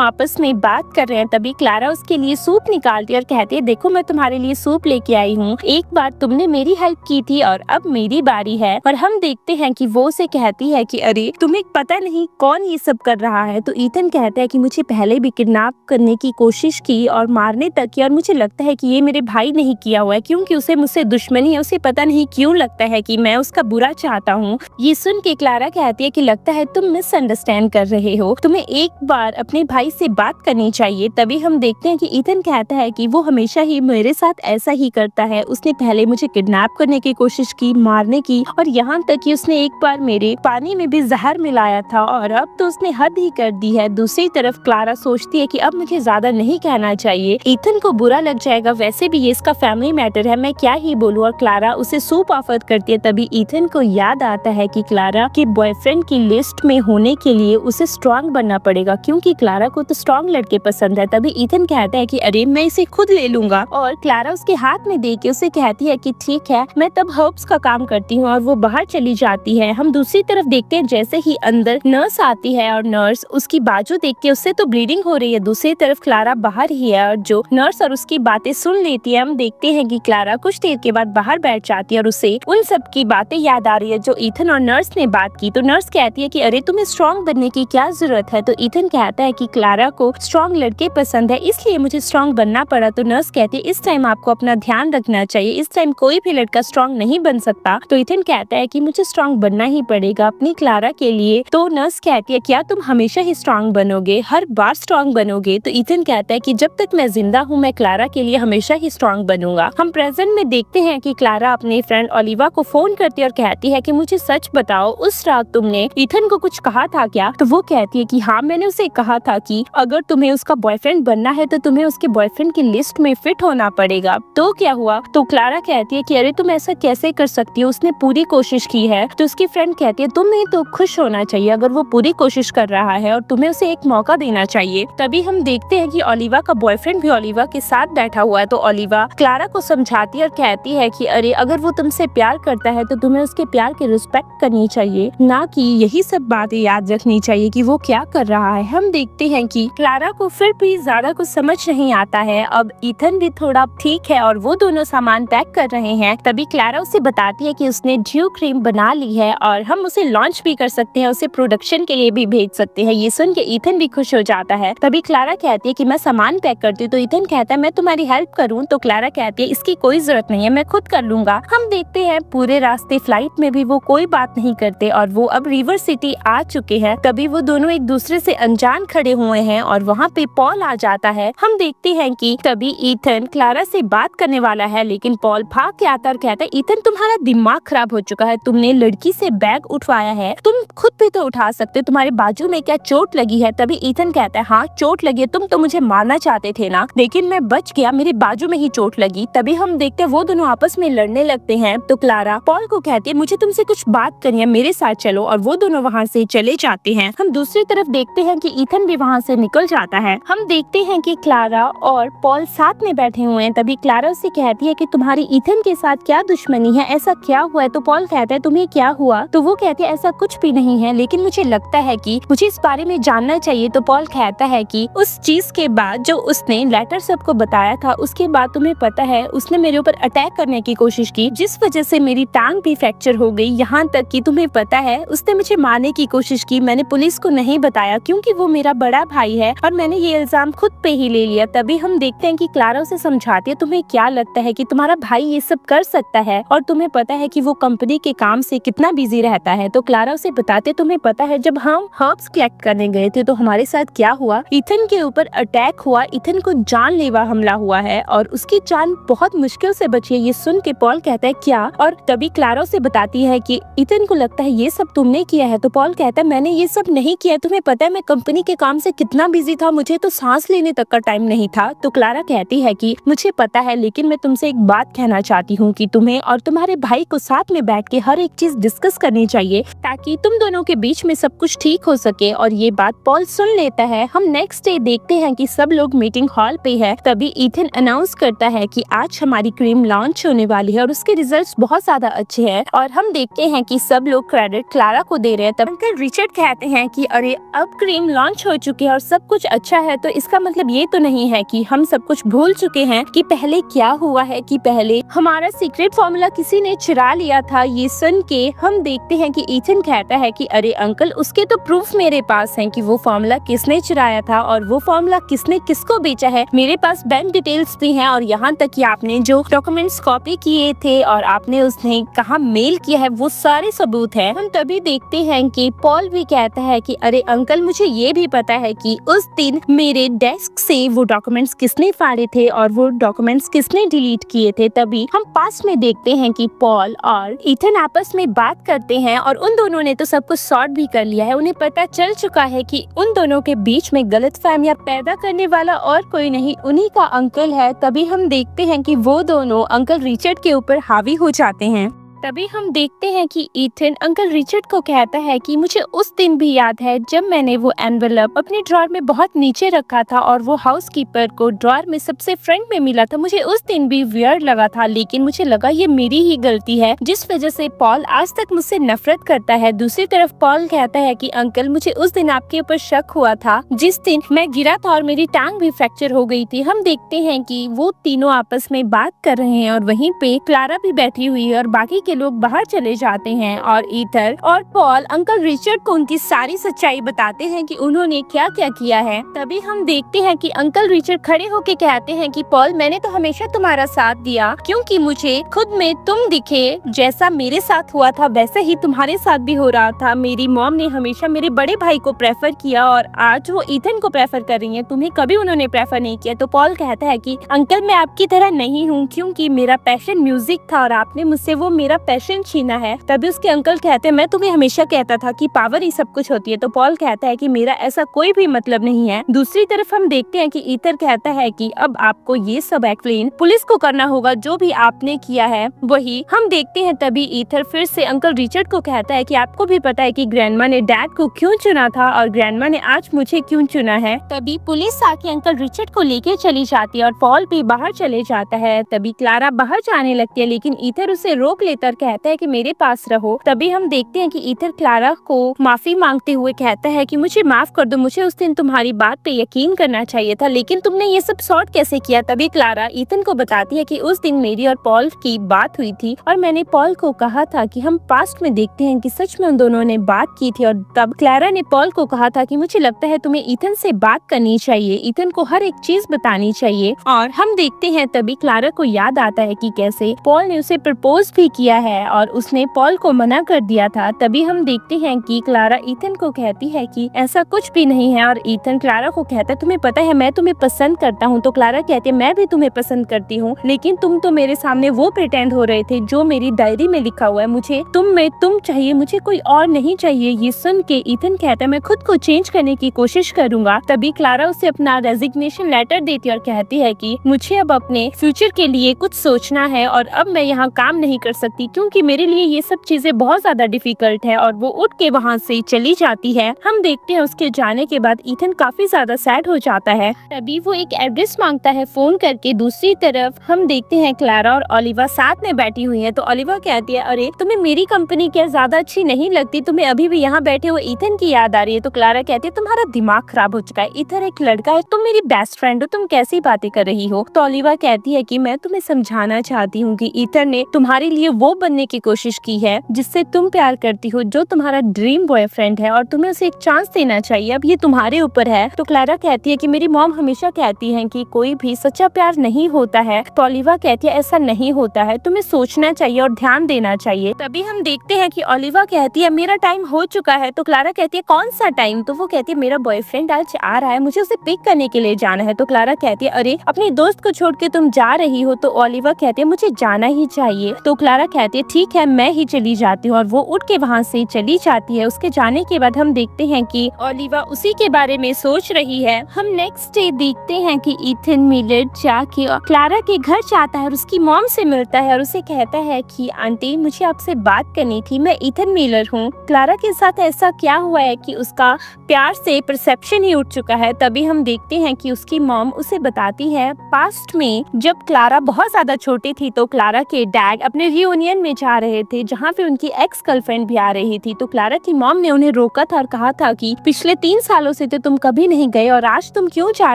आपस में बात कर रहे हैं। तभी क्लारा उसके लिए सूप निकालती है और कहती है देखो मैं तुम्हारे लिए सूप लेके आई हूँ, एक बार तुमने मेरी हेल्प की थी और अब मेरी बारी है। और हम देखते हैं कि वो उसे कहती है कि अरे तुम्हें पता नहीं कौन ये सब कर रहा है। तो ईथन कहता है कि मुझे पहले भी किडनैप करने की कोशिश की और मारने तक की, और मुझे लगता है कि ये मेरे भाई नहीं किया हुआ है क्योंकि उसे मुझसे दुश्मनी है। उसे पता नहीं क्यों लगता है कि मैं उसका बुरा चाहता हूँ। ये सुन के क्लारा कहती है कि लगता है तुम मिसअंडरस्टैंड कर रहे हो, तुम्हें एक बार अपने भाई से बात करनी चाहिए। तभी हम देखते हैं कि ईथन कहता है कि वो हमेशा ही मेरे साथ ऐसा ही करता है, उसने पहले मुझे किडनैप करने की कोशिश की, मारने की, और यहाँ तक कि उसने एक बार मेरे पानी में भी जहर मिलाया था और अब तो उसने हद ही कर दी है। दूसरी तरफ क्लारा सोचती है कि अब मुझे ज्यादा नहीं कहना चाहिए, ईथन को बुरा लग जाएगा, वैसे भी ये इसका फैमिली मैटर है, मैं क्या ही बोलूं। और क्लारा उसे सूप ऑफर करती है। तभी ईथन को याद आता है कि क्लारा के बॉयफ्रेंड की लिस्ट में होने के लिए उसे स्ट्रांग बनना पड़ेगा क्योंकि क्लारा को तो स्ट्रांग लड़के पसंद है। तभी ईथन कहता है कि अरे मैं इसे खुद ले लूंगा और क्लारा उसके हाथ में दे के उसे कहती है कि ठीक है, मैं तब हर्ब्स का काम करती हूँ और वो बाहर चली जाती है। हम दूसरी तरफ देखते हैं जैसे ही अंदर नर्स आती है और नर्स उसकी बाजू देख के उससे तो ब्लीडिंग हो रही है। दूसरी तरफ क्लारा बाहर ही है और जो नर्स और उसकी बातें सुन लेती है। हम देखते हैं कि क्लारा कुछ देर के बाद बाहर बैठ जाती है और उसे उन सब की बातें याद आ रही है जो ईथन और नर्स ने बात की। तो नर्स कहती है कि अरे तुम्हें स्ट्रांग बनने की क्या जरूरत है। तो ईथन कहता है कि क्लारा को स्ट्रांग लड़के पसंद है इसलिए मुझे स्ट्रांग बनना पड़ा। तो नर्स कहती है इस टाइम आपको अपना ध्यान रखना चाहिए, इस टाइम कोई भी लड़का स्ट्रांग नहीं बन सकता। तो ईथन कहता है कि मुझे स्ट्रांग बनना ही पड़ेगा अपनी क्लारा के लिए। तो नर्स कहती है क्या तुम हमेशा ही स्ट्रांग बनोगे, हर बार स्ट्रांग बनोगे। तो ईथन कहता है कि जब तक मैं जिंदा हूँ मैं क्लारा के लिए हमेशा ही स्ट्रांग बनूंगा। हम प्रेजेंट में देखते हैं कि क्लारा अपने फ्रेंड ओलिवा को फोन करती है और कहती है कि मुझे सच बताओ उस रात तुमने ईथन को कुछ कहा था क्या। तो वो कहती है कि हाँ मैंने उसे कहा था कि अगर तुम्हें उसका बॉयफ्रेंड बनना है तो तुम्हें उसके बॉयफ्रेंड की लिस्ट में फिट होना पड़ेगा। तो क्या हुआ। तो क्लारा कहती है कि अरे तुम ऐसा कैसे कर सकती हो, उसने पूरी कोशिश की है। तो उसकी फ्रेंड कहती है तुम्हें तो खुश होना चाहिए अगर वो पूरी कोशिश कर रहा है और तुम्हें उसे एक मौका देना चाहिए। तभी हम देखते हैं कि ओलिवा का बॉयफ्रेंड भी ओलिवा के साथ बैठा हुआ है। तो ओलिवा क्लारा को समझाती है और कहती है कि अरे अगर वो तुमसे प्यार करता है तो तुम्हें उसके प्यार की रिस्पेक्ट करनी चाहिए, ना कि यही सब बातें याद रखनी चाहिए कि वो क्या कर रहा है। हम देखते हैं कि क्लारा को फिर भी ज्यादा कुछ समझ नहीं आता है। अब ईथन भी थोड़ा ठीक है और वो दोनों सामान पैक कर रहे हैं। तभी क्लारा उसे बताती है कि उसने ड्यू क्रीम बना ली है और हम उसे लॉन्च भी कर सकते हैं, उसे प्रोडक्शन के लिए भी भेज सकते हैं। ये सुन के ईथन भी खुश हो जाता है। तभी क्लारा कहती है कि मैं सामान पैक करती हूँ। तो ईथन कहता है मैं तुम्हारी हेल्प करूँ। तो क्लारा कहती है इसकी कोई जरूरत नहीं है, मैं खुद कर लूंगा। हम देखते हैं पूरे रास्ते फ्लाइट में भी वो कोई बात नहीं करते और वो अब रिवर सिटी आ चुके हैं। तभी वो दोनों एक दूसरे से अनजान खड़े हुए हैं और वहाँ पे पॉल आ जाता है। हम देखते हैं कि तभी ईथन क्लारा से बात करने वाला है लेकिन पॉल भाग के आता और कहता है ईथन तुम्हारा दिमाग खराब हो चुका है, तुमने लड़की से बैग उठवाया है, तुम खुद भी तो उठा सकते, तुम्हारे बाजू में क्या चोट लगी है। तभी ईथन कहता है हाँ चोट लगी है, तुम तुम तो मुझे मारना चाहते थे ना, लेकिन मैं बच गया, मेरे बाजू में ही चोट लगी। तभी हम देखते हैं वो दोनों आपस में लड़ने लगते हैं। तो क्लारा पॉल को कहती है मुझे तुमसे कुछ बात करनी है, मेरे साथ चलो, और वो दोनों वहाँ से चले जाते हैं। हम दूसरी तरफ देखते हैं कि ईथन भी वहाँ से निकल जाता है। हम देखते हैं कि क्लारा और पॉल साथ में बैठे हुए हैं। तभी क्लारा उससे कहती है कि तुम्हारी ईथन के साथ क्या दुश्मनी है, ऐसा क्या हुआ है? तो पॉल कहता है तुम्हें क्या हुआ? तो वो कहती है ऐसा कुछ भी नहीं है, लेकिन मुझे लगता है कि मुझे इस बारे में जानना चाहिए। तो पॉल कहता है कि उस चीज के बाद जो उसने लेटर सबको बताया था, उसके बाद तुम्हें पता है उसने मेरे ऊपर अटैक करने की कोशिश की, जिस वजह से मेरी टांग भी फ्रैक्चर हो गई। यहाँ तक कि तुम्हें पता है उसने मुझे मारने की कोशिश की। मैंने पुलिस को नहीं बताया क्योंकि वो मेरा बड़ा भाई है और मैंने ये इल्जाम खुद पे ही ले लिया। तभी हम देखते हैं कि क्लारा उसे समझाती है तुम्हें क्या लगता है कि तुम्हारा भाई ये सब कर सकता है, और तुम्हें पता है कि वो कंपनी के काम से कितना बिजी रहता है। तो क्लारा उसे बताते तुम्हें पता है जब हम हर्ब्स कलेक्ट करने गए थे तो हमारे साथ क्या हुआ, ईथन के ऊपर अटैक हुआ, ईथन को जानलेवा हमला हुआ है और उसकी जान बहुत मुश्किल से बची है। ये सुन के पॉल कहता है क्या, और तभी क्लारा उसे बताती है कि ईथन को लगता है ये सब तुमने किया है। तो पॉल कहता है मैंने ये सब नहीं किया, तुम्हें पता है मैं कंपनी के काम से कितना बिजी था, मुझे तो सांस लेने तक का टाइम नहीं था। तो क्लारा कहती है कि मुझे पता है, लेकिन मैं तुमसे एक बात कहना चाहती हूँ कि तुम्हें और तुम्हारे भाई को साथ में बैठ के हर एक चीज डिस्कस करनी चाहिए ताकि तुम दोनों के बीच में सब कुछ ठीक हो सके। और ये बात पॉल सुन लेता है। हम नेक्स्ट डे देखते हैं कि सब लोग मीटिंग हॉल पे है। तभी ईथन अनाउंस करता है कि आज हमारी क्रीम लॉन्च होने वाली है और उसके रिजल्ट्स बहुत ज्यादा अच्छे हैं। और हम देखते हैं कि सब लोग क्रेडिट क्लारा को दे रहे हैं। तब अंकल रिचर्ड कहते हैं कि अरे अब क्रीम लॉन्च हो चुकी है और सब कुछ अच्छा है, तो इसका मतलब ये तो नहीं है कि हम सब कुछ भूल चुके हैं कि पहले क्या हुआ है, कि पहले हमारा सीक्रेट फॉर्मूला किसी ने चुरा लिया था। ये सुन के हम देखते हैं कि ईथन कहता है कि अरे अंकल उसके तो प्रूफ मेरे पास हैं कि वो फॉर्मूला किसने चुराया था और वो फॉर्मूला किसने किसको बेचा है। मेरे पास बैंक डिटेल्स भी हैं और यहाँ तक कि आपने जो डॉक्यूमेंट्स कॉपी किए थे और आपने उसने कहाँ मेल किया है वो सारे सबूत हैं। हम तभी देखते हैं कि पॉल भी कहता है कि अरे अंकल मुझे ये भी पता है कि उस दिन मेरे डेस्क से वो डॉक्यूमेंट्स किसने फाड़े थे और वो डॉक्यूमेंट्स किसने डिलीट किए थे। तभी हम पास में देखते हैं कि पॉल और ईथन आपस में बात करते हैं और उन दोनों ने तो सब कुछ सॉर्ट भी कर लिया है। उन्हें पता चल चुका है कि उन दोनों के बीच में गलतफहमियां पैदा करने वाला और कोई नहीं, उन्हीं का अंकल है। तभी हम देखते हैं कि वो दोनों अंकल रिचर्ड के ऊपर हावी हो जाते हैं। तभी हम देखते हैं कि ईथन अंकल रिचर्ड को कहता है कि मुझे उस दिन भी याद है जब मैंने वो एनवेलप अपने ड्रॉर में बहुत नीचे रखा था और वो हाउसकीपर को ड्रॉर में सबसे फ्रंट में मिला था। मुझे उस दिन भी वियर्ड लगा था, लेकिन मुझे लगा ये मेरी ही गलती है जिस वजह से पॉल आज तक मुझसे नफरत करता है। दूसरी तरफ पॉल कहता है कि अंकल मुझे उस दिन आपके ऊपर शक हुआ था जिस दिन मैं गिरा था और मेरी टांग भी फ्रैक्चर हो गई थी। हम देखते हैं कि वो तीनों आपस में बात कर रहे हैं और वहीं पे क्लारा भी बैठी हुई है और बाकी के लोग बाहर चले जाते हैं और ईथर और पॉल अंकल रिचर्ड को उनकी सारी सच्चाई बताते हैं कि उन्होंने क्या क्या किया है। तभी हम देखते हैं कि अंकल रिचर्ड खड़े होके कहते हैं कि पॉल मैंने तो हमेशा तुम्हारा साथ दिया क्योंकि मुझे खुद में तुम दिखे, जैसा मेरे साथ हुआ था वैसे ही तुम्हारे साथ भी हो रहा था। मेरी मॉम ने हमेशा मेरे बड़े भाई को प्रेफर किया और आज वो ईथन को प्रेफर कर रही है, तुम्हें कभी उन्होंने प्रेफर नहीं किया। तो पॉल कहता है कि अंकल मैं आपकी तरह नहीं हूँ क्योंकि मेरा पैशन म्यूजिक था और आपने मुझसे वो मेरा पैशन छीना है। तभी उसके अंकल कहते हैं मैं तुम्हें हमेशा कहता था कि पावर ही सब कुछ होती है। तो पॉल कहता है कि मेरा ऐसा कोई भी मतलब नहीं है। दूसरी तरफ हम देखते हैं कि ईथर कहता है कि अब आपको ये सब एक्सप्लेन पुलिस को करना होगा जो भी आपने किया है वही। हम देखते हैं तभी ईथर फिर से अंकल रिचर्ड को कहता है कि आपको भी पता है कि ग्रैंडमा ने डैड को क्यों चुना था और ग्रैंडमा ने आज मुझे क्यों चुना है। तभी पुलिस आके अंकल रिचर्ड को लेके चली जाती है और पॉल भी बाहर चले जाता है। तभी क्लारा बाहर जाने लगती है लेकिन ईथर उसे रोक लेता कहता है कि मेरे पास रहो। तभी हम देखते हैं कि ईथर क्लारा को माफी मांगते हुए कहता है कि मुझे माफ कर दो, मुझे उस दिन तुम्हारी बात पे यकीन करना चाहिए था, लेकिन तुमने ये सब सॉर्ट कैसे किया। तभी क्लारा ईथन को बताती है कि उस दिन मेरी और पॉल की बात हुई थी और मैंने पॉल को कहा था कि हम पास्ट में देखते हैं कि सच में उन दोनों ने बात की थी। और तब क्लारा ने पॉल को कहा था कि मुझे लगता है तुम्हें ईथन से बात करनी चाहिए, ईथन को हर एक चीज बतानी चाहिए। और हम देखते हैं तभी क्लारा को याद आता है कि कैसे पॉल ने उसे प्रपोज भी किया किया है और उसने पॉल को मना कर दिया था। तभी हम देखते हैं कि क्लारा ईथन को कहती है कि ऐसा कुछ भी नहीं है और ईथन क्लारा को कहता है तुम्हें पता है मैं तुम्हें पसंद करता हूँ। तो क्लारा कहती है मैं भी तुम्हें पसंद करती हूँ, लेकिन तुम तो मेरे सामने वो प्रिटेंड हो रहे थे जो मेरी डायरी में लिखा हुआ है। मुझे तुम चाहिए, मुझे कोई और नहीं चाहिए। ये सुन के ईथन कहता है मैं खुद को चेंज करने की कोशिश करूंगा। तभी क्लारा उसे अपना रेजिग्नेशन लेटर देती है और कहती है कि मुझे अब अपने फ्यूचर के लिए कुछ सोचना है और अब मैं यहाँ काम नहीं कर सकती क्योंकि मेरे लिए ये सब चीजें बहुत ज्यादा डिफिकल्ट है। और वो उठ के वहाँ से चली जाती है। हम देखते हैं उसके जाने के बाद ईथन काफी ज्यादा सैड हो जाता है। तभी वो एक एड्रेस मांगता है फोन करके। दूसरी तरफ हम देखते हैं क्लारा और ओलिवा साथ में बैठी हुई है। तो ओलिवा कहती है अरे तुम्हें मेरी कंपनी क्या ज्यादा अच्छी नहीं लगती, तुम्हें अभी भी यहाँ बैठे हुए ईथन की याद आ रही है। तो क्लारा कहती है तुम्हारा दिमाग खराब हो चुका है, ईथन एक लड़का है, तुम मेरी बेस्ट फ्रेंड हो, तुम कैसी बातें कर रही हो। तो ओलिवा कहती है कि मैं तुम्हें समझाना चाहती हूँ कि ईथन ने तुम्हारे लिए वो बनने की कोशिश की है जिससे तुम प्यार करती हो, जो तुम्हारा ड्रीम बॉयफ्रेंड है और तुम्हें उसे एक चांस देना चाहिए। अब ये तुम्हारे ऊपर है। तो क्लारा कहती है कि मेरी मॉम हमेशा कहती है कि कोई भी सच्चा प्यार नहीं होता है। तो ओलिवा कहती है ऐसा नहीं होता है, तुम्हें सोचना चाहिए और ध्यान देना चाहिए। तभी हम देखते हैं कि ओलिवा कहती है मेरा टाइम हो चुका है। तो क्लारा कहती है कौन सा टाइम? तो वो कहती है मेरा बॉयफ्रेंड आज आ रहा है, मुझे उसे पिक करने के लिए जाना है। तो क्लारा कहती है अरे अपनी दोस्त को छोड़ के तुम जा रही हो? तो ओलिवा कहती है मुझे जाना ही चाहिए। तो क्लारा कहती है ठीक है मैं ही चली जाती हूँ और वो उठ के वहाँ से चली जाती है। उसके जाने के बाद हम देखते हैं कि ओलिवा उसी के बारे में सोच रही है। हम नेक्स्ट डे देखते हैं कि ईथन मिलर जाके क्लारा के घर जाता है और उसकी मॉम से मिलता है और उसे कहता है कि आंटी मुझे आपसे बात करनी थी, मैं ईथन मिलर हूँ। क्लारा के साथ ऐसा क्या हुआ है कि उसका प्यार से परसेप्शन ही उठ चुका है। तभी हम देखते हैं कि उसकी मॉम उसे बताती है पास्ट में जब क्लारा बहुत ज्यादा छोटी थी तो क्लारा के डैड अपने रियूनियन में जा रहे थे जहाँ पे उनकी एक्स गर्लफ्रेंड भी आ रही थी। तो क्लारा की मॉम ने उन्हें रोका था और कहा था कि पिछले 3 सालों से तो तुम कभी नहीं गए और आज तुम क्यों जा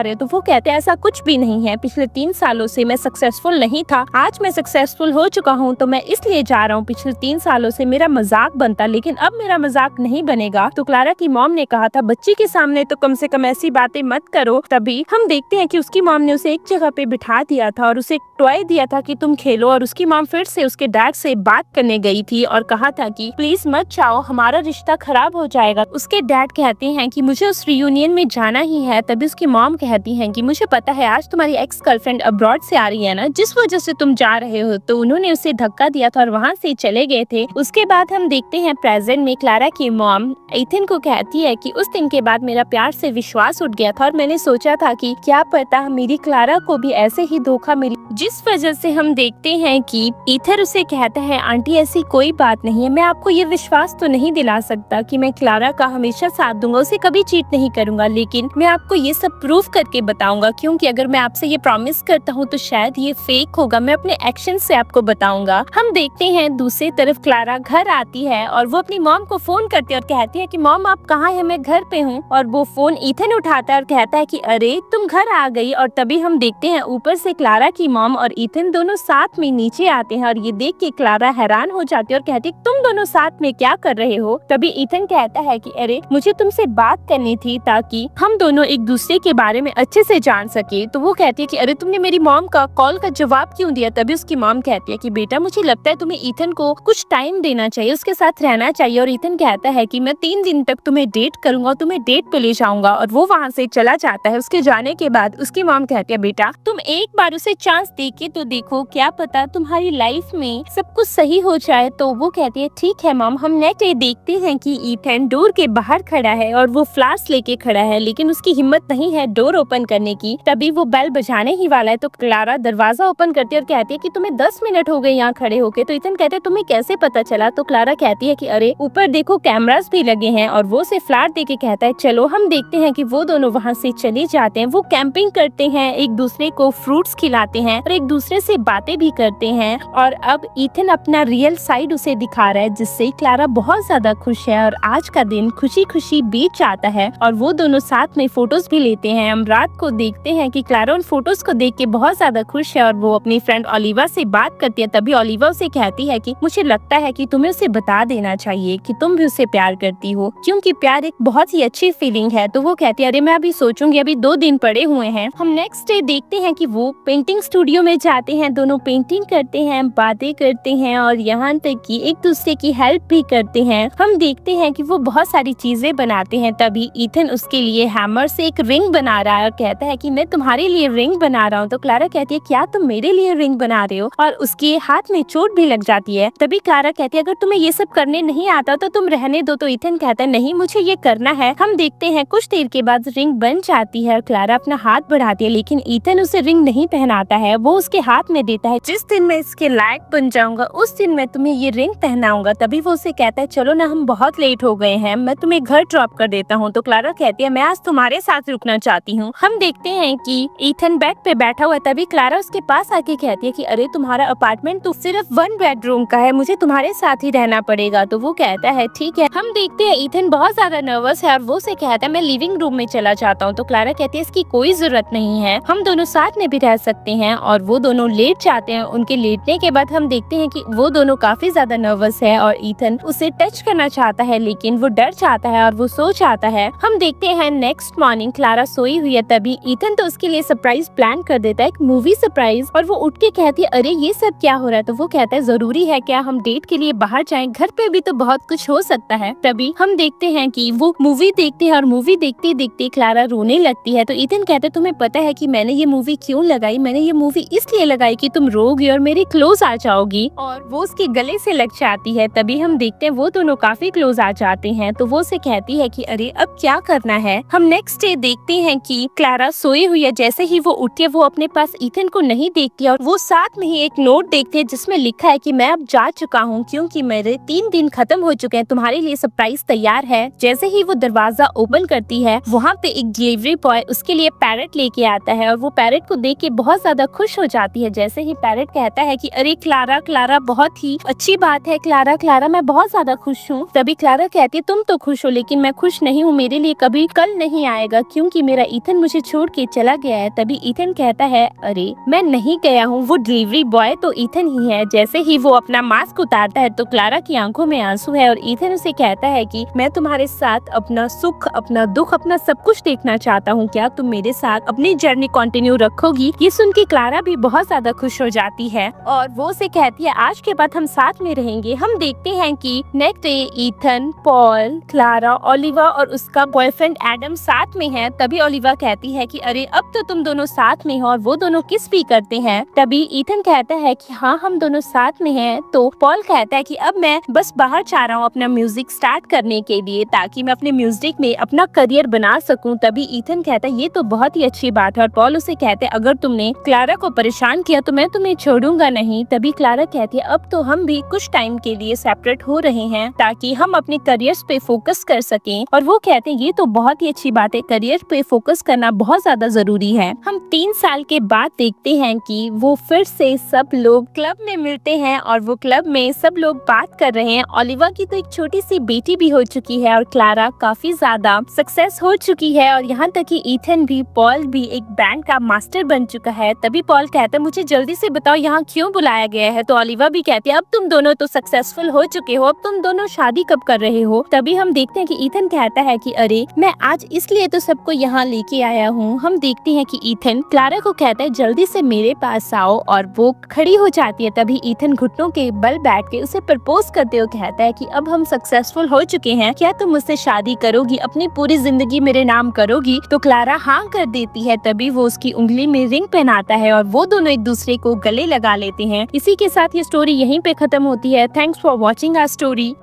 रहे हो? तो वो कहते हैं ऐसा कुछ भी नहीं है, पिछले 3 सालों से मैं सक्सेसफुल नहीं था, आज मैं सक्सेसफुल हो चुका हूँ तो मैं इसलिए जा रहा हूँ। पिछले 3 सालों से मेरा मजाक बनता लेकिन अब मेरा मजाक नहीं बनेगा। तो क्लारा की मॉम ने कहा था बच्ची के सामने तो कम से कम ऐसी बातें मत करो। तभी हम देखते हैं कि उसकी मॉम ने उसे एक जगह पे बिठा दिया था और उसे एक टॉय दिया था कि तुम खेलो। और उसकी मॉम फिर से उसके डैड से बात करने गई थी और कहा था कि प्लीज मत जाओ, हमारा रिश्ता खराब हो जाएगा। उसके डैड कहते हैं कि मुझे उस रियूनियन में जाना ही है। तभी उसकी मॉम कहती है कि मुझे पता है आज तुम्हारी एक्स गर्लफ्रेंड अब्रॉड से आ रही है ना, जिस वजह से तुम जा रहे हो। तो उन्होंने उसे धक्का दिया था और वहाँ से चले गए थे। उसके बाद हम देखते हैं प्रेजेंट में क्लारा की मॉम ईथन को कहती है कि उस दिन के बाद मेरा प्यार से विश्वास उठ गया था और मैंने सोचा था कि क्या पता मेरी क्लारा को भी ऐसे ही धोखा मिले, जिस वजह से हम देखते हैं कि ईथर उसे कहता है आंटी ऐसी कोई बात नहीं है, मैं आपको ये विश्वास तो नहीं दिला सकता कि मैं क्लारा का हमेशा साथ दूंगा, उसे कभी चीट नहीं करूंगा, लेकिन मैं आपको ये सब प्रूफ करके बताऊंगा क्योंकि अगर मैं आपसे ये प्रॉमिस करता हूँ तो शायद ये फेक होगा, मैं अपने एक्शन से आपको बताऊंगा। हम देखते हैं दूसरी तरफ क्लारा घर आती है और वो अपनी मॉम को फोन करती है और कहती है कि मॉम आप कहाँ हैं? मैं घर पे हूँ। और वो फोन ईथन उठाता है और कहता है कि अरे तुम घर आ गई। और तभी हम देखते हैं ऊपर से क्लारा की मॉम और ईथन दोनों साथ में नीचे आते हैं और ये देख के क्लारा हैरान हो जाती है और कहती है तुम दोनों साथ में क्या कर रहे हो? तभी ईथन कहता है कि अरे मुझे तुमसे बात करनी थी ताकि हम दोनों एक दूसरे के बारे में अच्छे से जान सके। तो वो कहती है कि अरे तुमने मेरी मॉम का कॉल का जवाब क्यों दिया? तभी उसकी मॉम कहती है कि बेटा मुझे लगता है तुम्हें ईथन को कुछ टाइम देना चाहिए, उसके साथ रहना चाहिए। और ईथन कहता है कि मैं 3 दिन तक तुम्हें डेट करूंगा, तुम्हें डेट पे ले जाऊंगा। और वो वहाँ से चला जाता है। उसके जाने के बाद उसकी मॉम कहती है बेटा तुम एक बार उसे चांस दे के तो देखो, क्या पता तुम्हारी लाइफ में सब कुछ सही हो जाए। तो वो कहती है ठीक है मॉम। हम नेक्स्ट डे देखते हैं कि ईथन डोर के बाहर खड़ा है और वो फ्लास्क लेके खड़ा है लेकिन उसकी हिम्मत नहीं है डोर ओपन करने की। तभी वो बेल बजाने ही वाला है तो क्लारा दरवाजा ओपन करती है और कहती है कि तुम्हें 10 मिनट हो गए यहाँ खड़े होके। तो ईथन कहते हैं तुम्हें कैसे पता चला? तो क्लारा कहती है कि अरे ऊपर देखो कैमरास भी लगे हैं। और वो उसे फ्लैट दे के कहता है चलो। हम देखते हैं कि वो दोनों वहाँ से चले जाते हैं। वो कैंपिंग करते हैं, एक दूसरे को फ्रूट्स खिलाते हैं और एक दूसरे से बातें भी करते हैं। और अब ईथन अपना रियल साइड उसे दिखा रहा है जिससे क्लारा बहुत ज्यादा खुश है और आज का दिन खुशी खुशी बीत जाता है। और वो दोनों साथ में फोटोज भी लेते हैं। हम रात को देखते हैं कि क्लारा उन फोटोज को देख के बहुत ज्यादा खुश है और वो अपनी फ्रेंड ओलिवा से बात करती है। तभी ओलिवा उसे कहती है कि मुझे लगता है कि तुम्हें उसे बता देना चाहिए कि तुम भी उसे प्यार करती हो क्योंकि प्यार एक बहुत ही अच्छी फीलिंग है। तो वो कहती है अरे मैं अभी सोचूंगी, अभी 2 दिन पड़े हुए हैं। हम नेक्स्ट डे देखते हैं कि वो पेंटिंग स्टूडियो में जाते हैं, दोनों पेंटिंग करते हैं, बातें करते जाते हैं और यहाँ तक कि एक दूसरे की हेल्प भी करते हैं। हम देखते हैं कि वो बहुत सारी चीजें बनाते हैं। तभी ईथन उसके लिए हैमर से एक रिंग बना रहा है और कहता है कि मैं तुम्हारे लिए रिंग बना रहा हूँ। तो क्लारा कहती है क्या तुम मेरे लिए रिंग बना रहे हो, और उसके हाथ में चोट भी लग जाती है। तभी क्लारा कहती है अगर तुम्हें ये सब करने नहीं आता तो तुम रहने दो। तो ईथन कहता है नहीं, मुझे ये करना है। हम देखते हैं कुछ देर के बाद रिंग बन जाती है और क्लारा अपना हाथ बढ़ाती है, लेकिन ईथन उसे रिंग नहीं पहनाता है। वो उसके हाथ में देता है, जिस दिन मैं इसके लायक बन जाऊंगा उस दिन मैं तुम्हें ये रिंग पहनाऊंगा। तभी वो उसे कहता है चलो ना, हम बहुत लेट हो गए हैं, मैं तुम्हें घर ड्रॉप कर देता हूँ। तो क्लारा कहती है मैं आज तुम्हारे साथ रुकना चाहती हूँ। हम देखते हैं कि ईथन बेड पे बैठा हुआ है। तभी क्लारा उसके पास आके कहती है कि अरे तुम्हारा अपार्टमेंट तो सिर्फ 1 बेडरूम का है, मुझे तुम्हारे साथ ही रहना पड़ेगा। तो वो कहता है ठीक है। हम देखते हैं ईथन बहुत ज्यादा नर्वस है और वो से कहता है मैं लिविंग रूम में चला जाता हूँ। तो क्लारा कहती है इसकी कोई जरूरत नहीं है, हम दोनों साथ में भी रह सकते हैं। और वो दोनों लेट जाते हैं। उनके लेटने के बाद हम देखते हैं कि वो दोनों काफी ज्यादा नर्वस है और ईथन उसे टच करना चाहता है, लेकिन वो डर जाता है और वो सो जाता है। हम देखते हैं नेक्स्ट मॉर्निंग क्लारा सोई हुई है। तभी ईथन तो उसके लिए सरप्राइज प्लान कर देता है, एक मूवी सरप्राइज। और वो उठ के कहती है अरे ये सब क्या हो रहा है। तो वो कहता है जरूरी है क्या हम डेट के लिए बाहर जाएं, घर पे भी तो बहुत कुछ हो सकता है। तभी हम देखते हैं कि वो मूवी देखते हैं और मूवी देखते देखते क्लारा रोने लगती है। तो ईथन कहते हैं तुम्हें पता है कि मैंने ये मूवी क्यों लगाई, मैंने ये मूवी इसलिए लगाई कि तुम रोगी और मेरे क्लोज आ जाओगी। और वो उसके गले से लग जाती है। तभी हम देखते हैं वो दोनों काफी क्लोज आ जाते हैं। तो वो उसे कहती है कि अरे अब क्या करना है। हम नेक्स्ट डे देखते हैं कि क्लारा सोई हुई है। जैसे ही वो उठती है वो अपने पास ईथन को नहीं देखती और वो साथ में ही एक नोट देखते हैं जिसमें लिखा है कि मैं अब जा चुका हूँ क्योंकि मेरे 3 दिन खत्म हो चुके हैं, तुम्हारे लिए सरप्राइज तैयार है। जैसे ही वो दरवाजा ओपन करती है वहाँ पे एक डिलीवरी बॉय उसके लिए पैरेट लेके आता है और वो पैरेट को देख के बहुत ज्यादा खुश हो जाती है। जैसे ही पैरेट कहता है कि अरे क्लारा क्लारा बहुत ही अच्छी बात है, क्लारा क्लारा मैं बहुत ज्यादा खुश हूँ। तभी क्लारा कहती है तुम तो खुश हो लेकिन मैं खुश नहीं हूँ, मेरे लिए कभी कल नहीं आएगा क्योंकि मेरा ईथन मुझे छोड़ के चला गया है। तभी ईथन कहता है अरे मैं नहीं गया हूँ, वो डिलीवरी बॉय तो ईथन ही है। जैसे ही वो अपना मास्क उतारता है तो क्लारा की आंखों में आंसू है और ईथन उसे कहता है कि मैं तुम्हारे साथ अपना सुख, अपना दुख, अपना सब कुछ देखना चाहता हूँ, क्या तुम मेरे साथ अपनी जर्नी कंटिन्यू रखोगी। ये सुन के क्लारा भी बहुत ज्यादा खुश हो जाती है और वो उसे कहती है आज के बाद हम साथ में रहेंगे। हम देखते हैं कि next day Ethan, Paul, Clara, Oliva और उसका बॉयफ्रेंड एडम साथ में है। तभी ओलिवा कहती है कि अरे अब तो तुम दोनों साथ में हो और वो दोनों किस भी करते हैं। तभी ईथन कहता है कि हाँ हम दोनों साथ में हैं। तो पॉल कहता है कि अब मैं बस बाहर जा रहा हूँ अपना म्यूजिक स्टार्ट करने के लिए ताकि मैं अपने म्यूजिक में अपना करियर बना सकूं। तभी ईथन कहता है ये तो बहुत ही अच्छी बात है और पॉल उसे कहते हैं अगर तुमने क्लारा को परेशान किया तो मैं तुम्हें छोड़ूंगा नहीं। तभी क्लारा कहती है अब तो हम भी कुछ टाइम के लिए सेपरेट हो रहे हैं ताकि हम अपने करियर्स पे फोकस कर सकें। और वो कहते हैं ये तो बहुत ही अच्छी बात है, करियर पे फोकस करना बहुत ज्यादा जरूरी है। हम 3 साल के बाद देखते हैं कि वो फिर से सब लोग क्लब में मिलते हैं और वो क्लब में सब लोग बात कर रहे हैं। ओलिवा की तो एक छोटी सी बेटी भी हो चुकी है और क्लारा काफी ज्यादा सक्सेस हो चुकी है और यहाँ तक कि ईथन भी, पॉल भी एक बैंड का मास्टर बन चुका है। तभी पॉल कहता है मुझे जल्दी से बताओ यहाँ क्यों बुलाया गया है। तो ओलिवा भी कहती है अब तुम दोनों तो सक्सेसफुल हो चुके हो, अब तुम दोनों शादी कब कर रहे हो। तभी हम देखते हैं कि ईथन कहता है कि अरे मैं आज इसलिए तो सबको यहाँ लेके आया हूँ। हम देखते हैं कि ईथन क्लारा को कहता है जल्दी से मेरे पास आओ और वो खड़ी हो जाती है। तभी ईथन घुटनों के बल बैठ के उसे प्रपोज करते हुए कहता है कि अब हम सक्सेसफुल हो चुके हैं, क्या तुम मुझसे शादी करोगी, अपनी पूरी जिंदगी मेरे नाम करोगी। तो क्लारा हाँ कर देती है। तभी वो उसकी उंगली में रिंग पहनाता है और वो दोनों एक दूसरे को गले लगा लेते हैं। इसी के साथ ये स्टोरी यहीं पे खत्म होती है। Thanks for watching our story.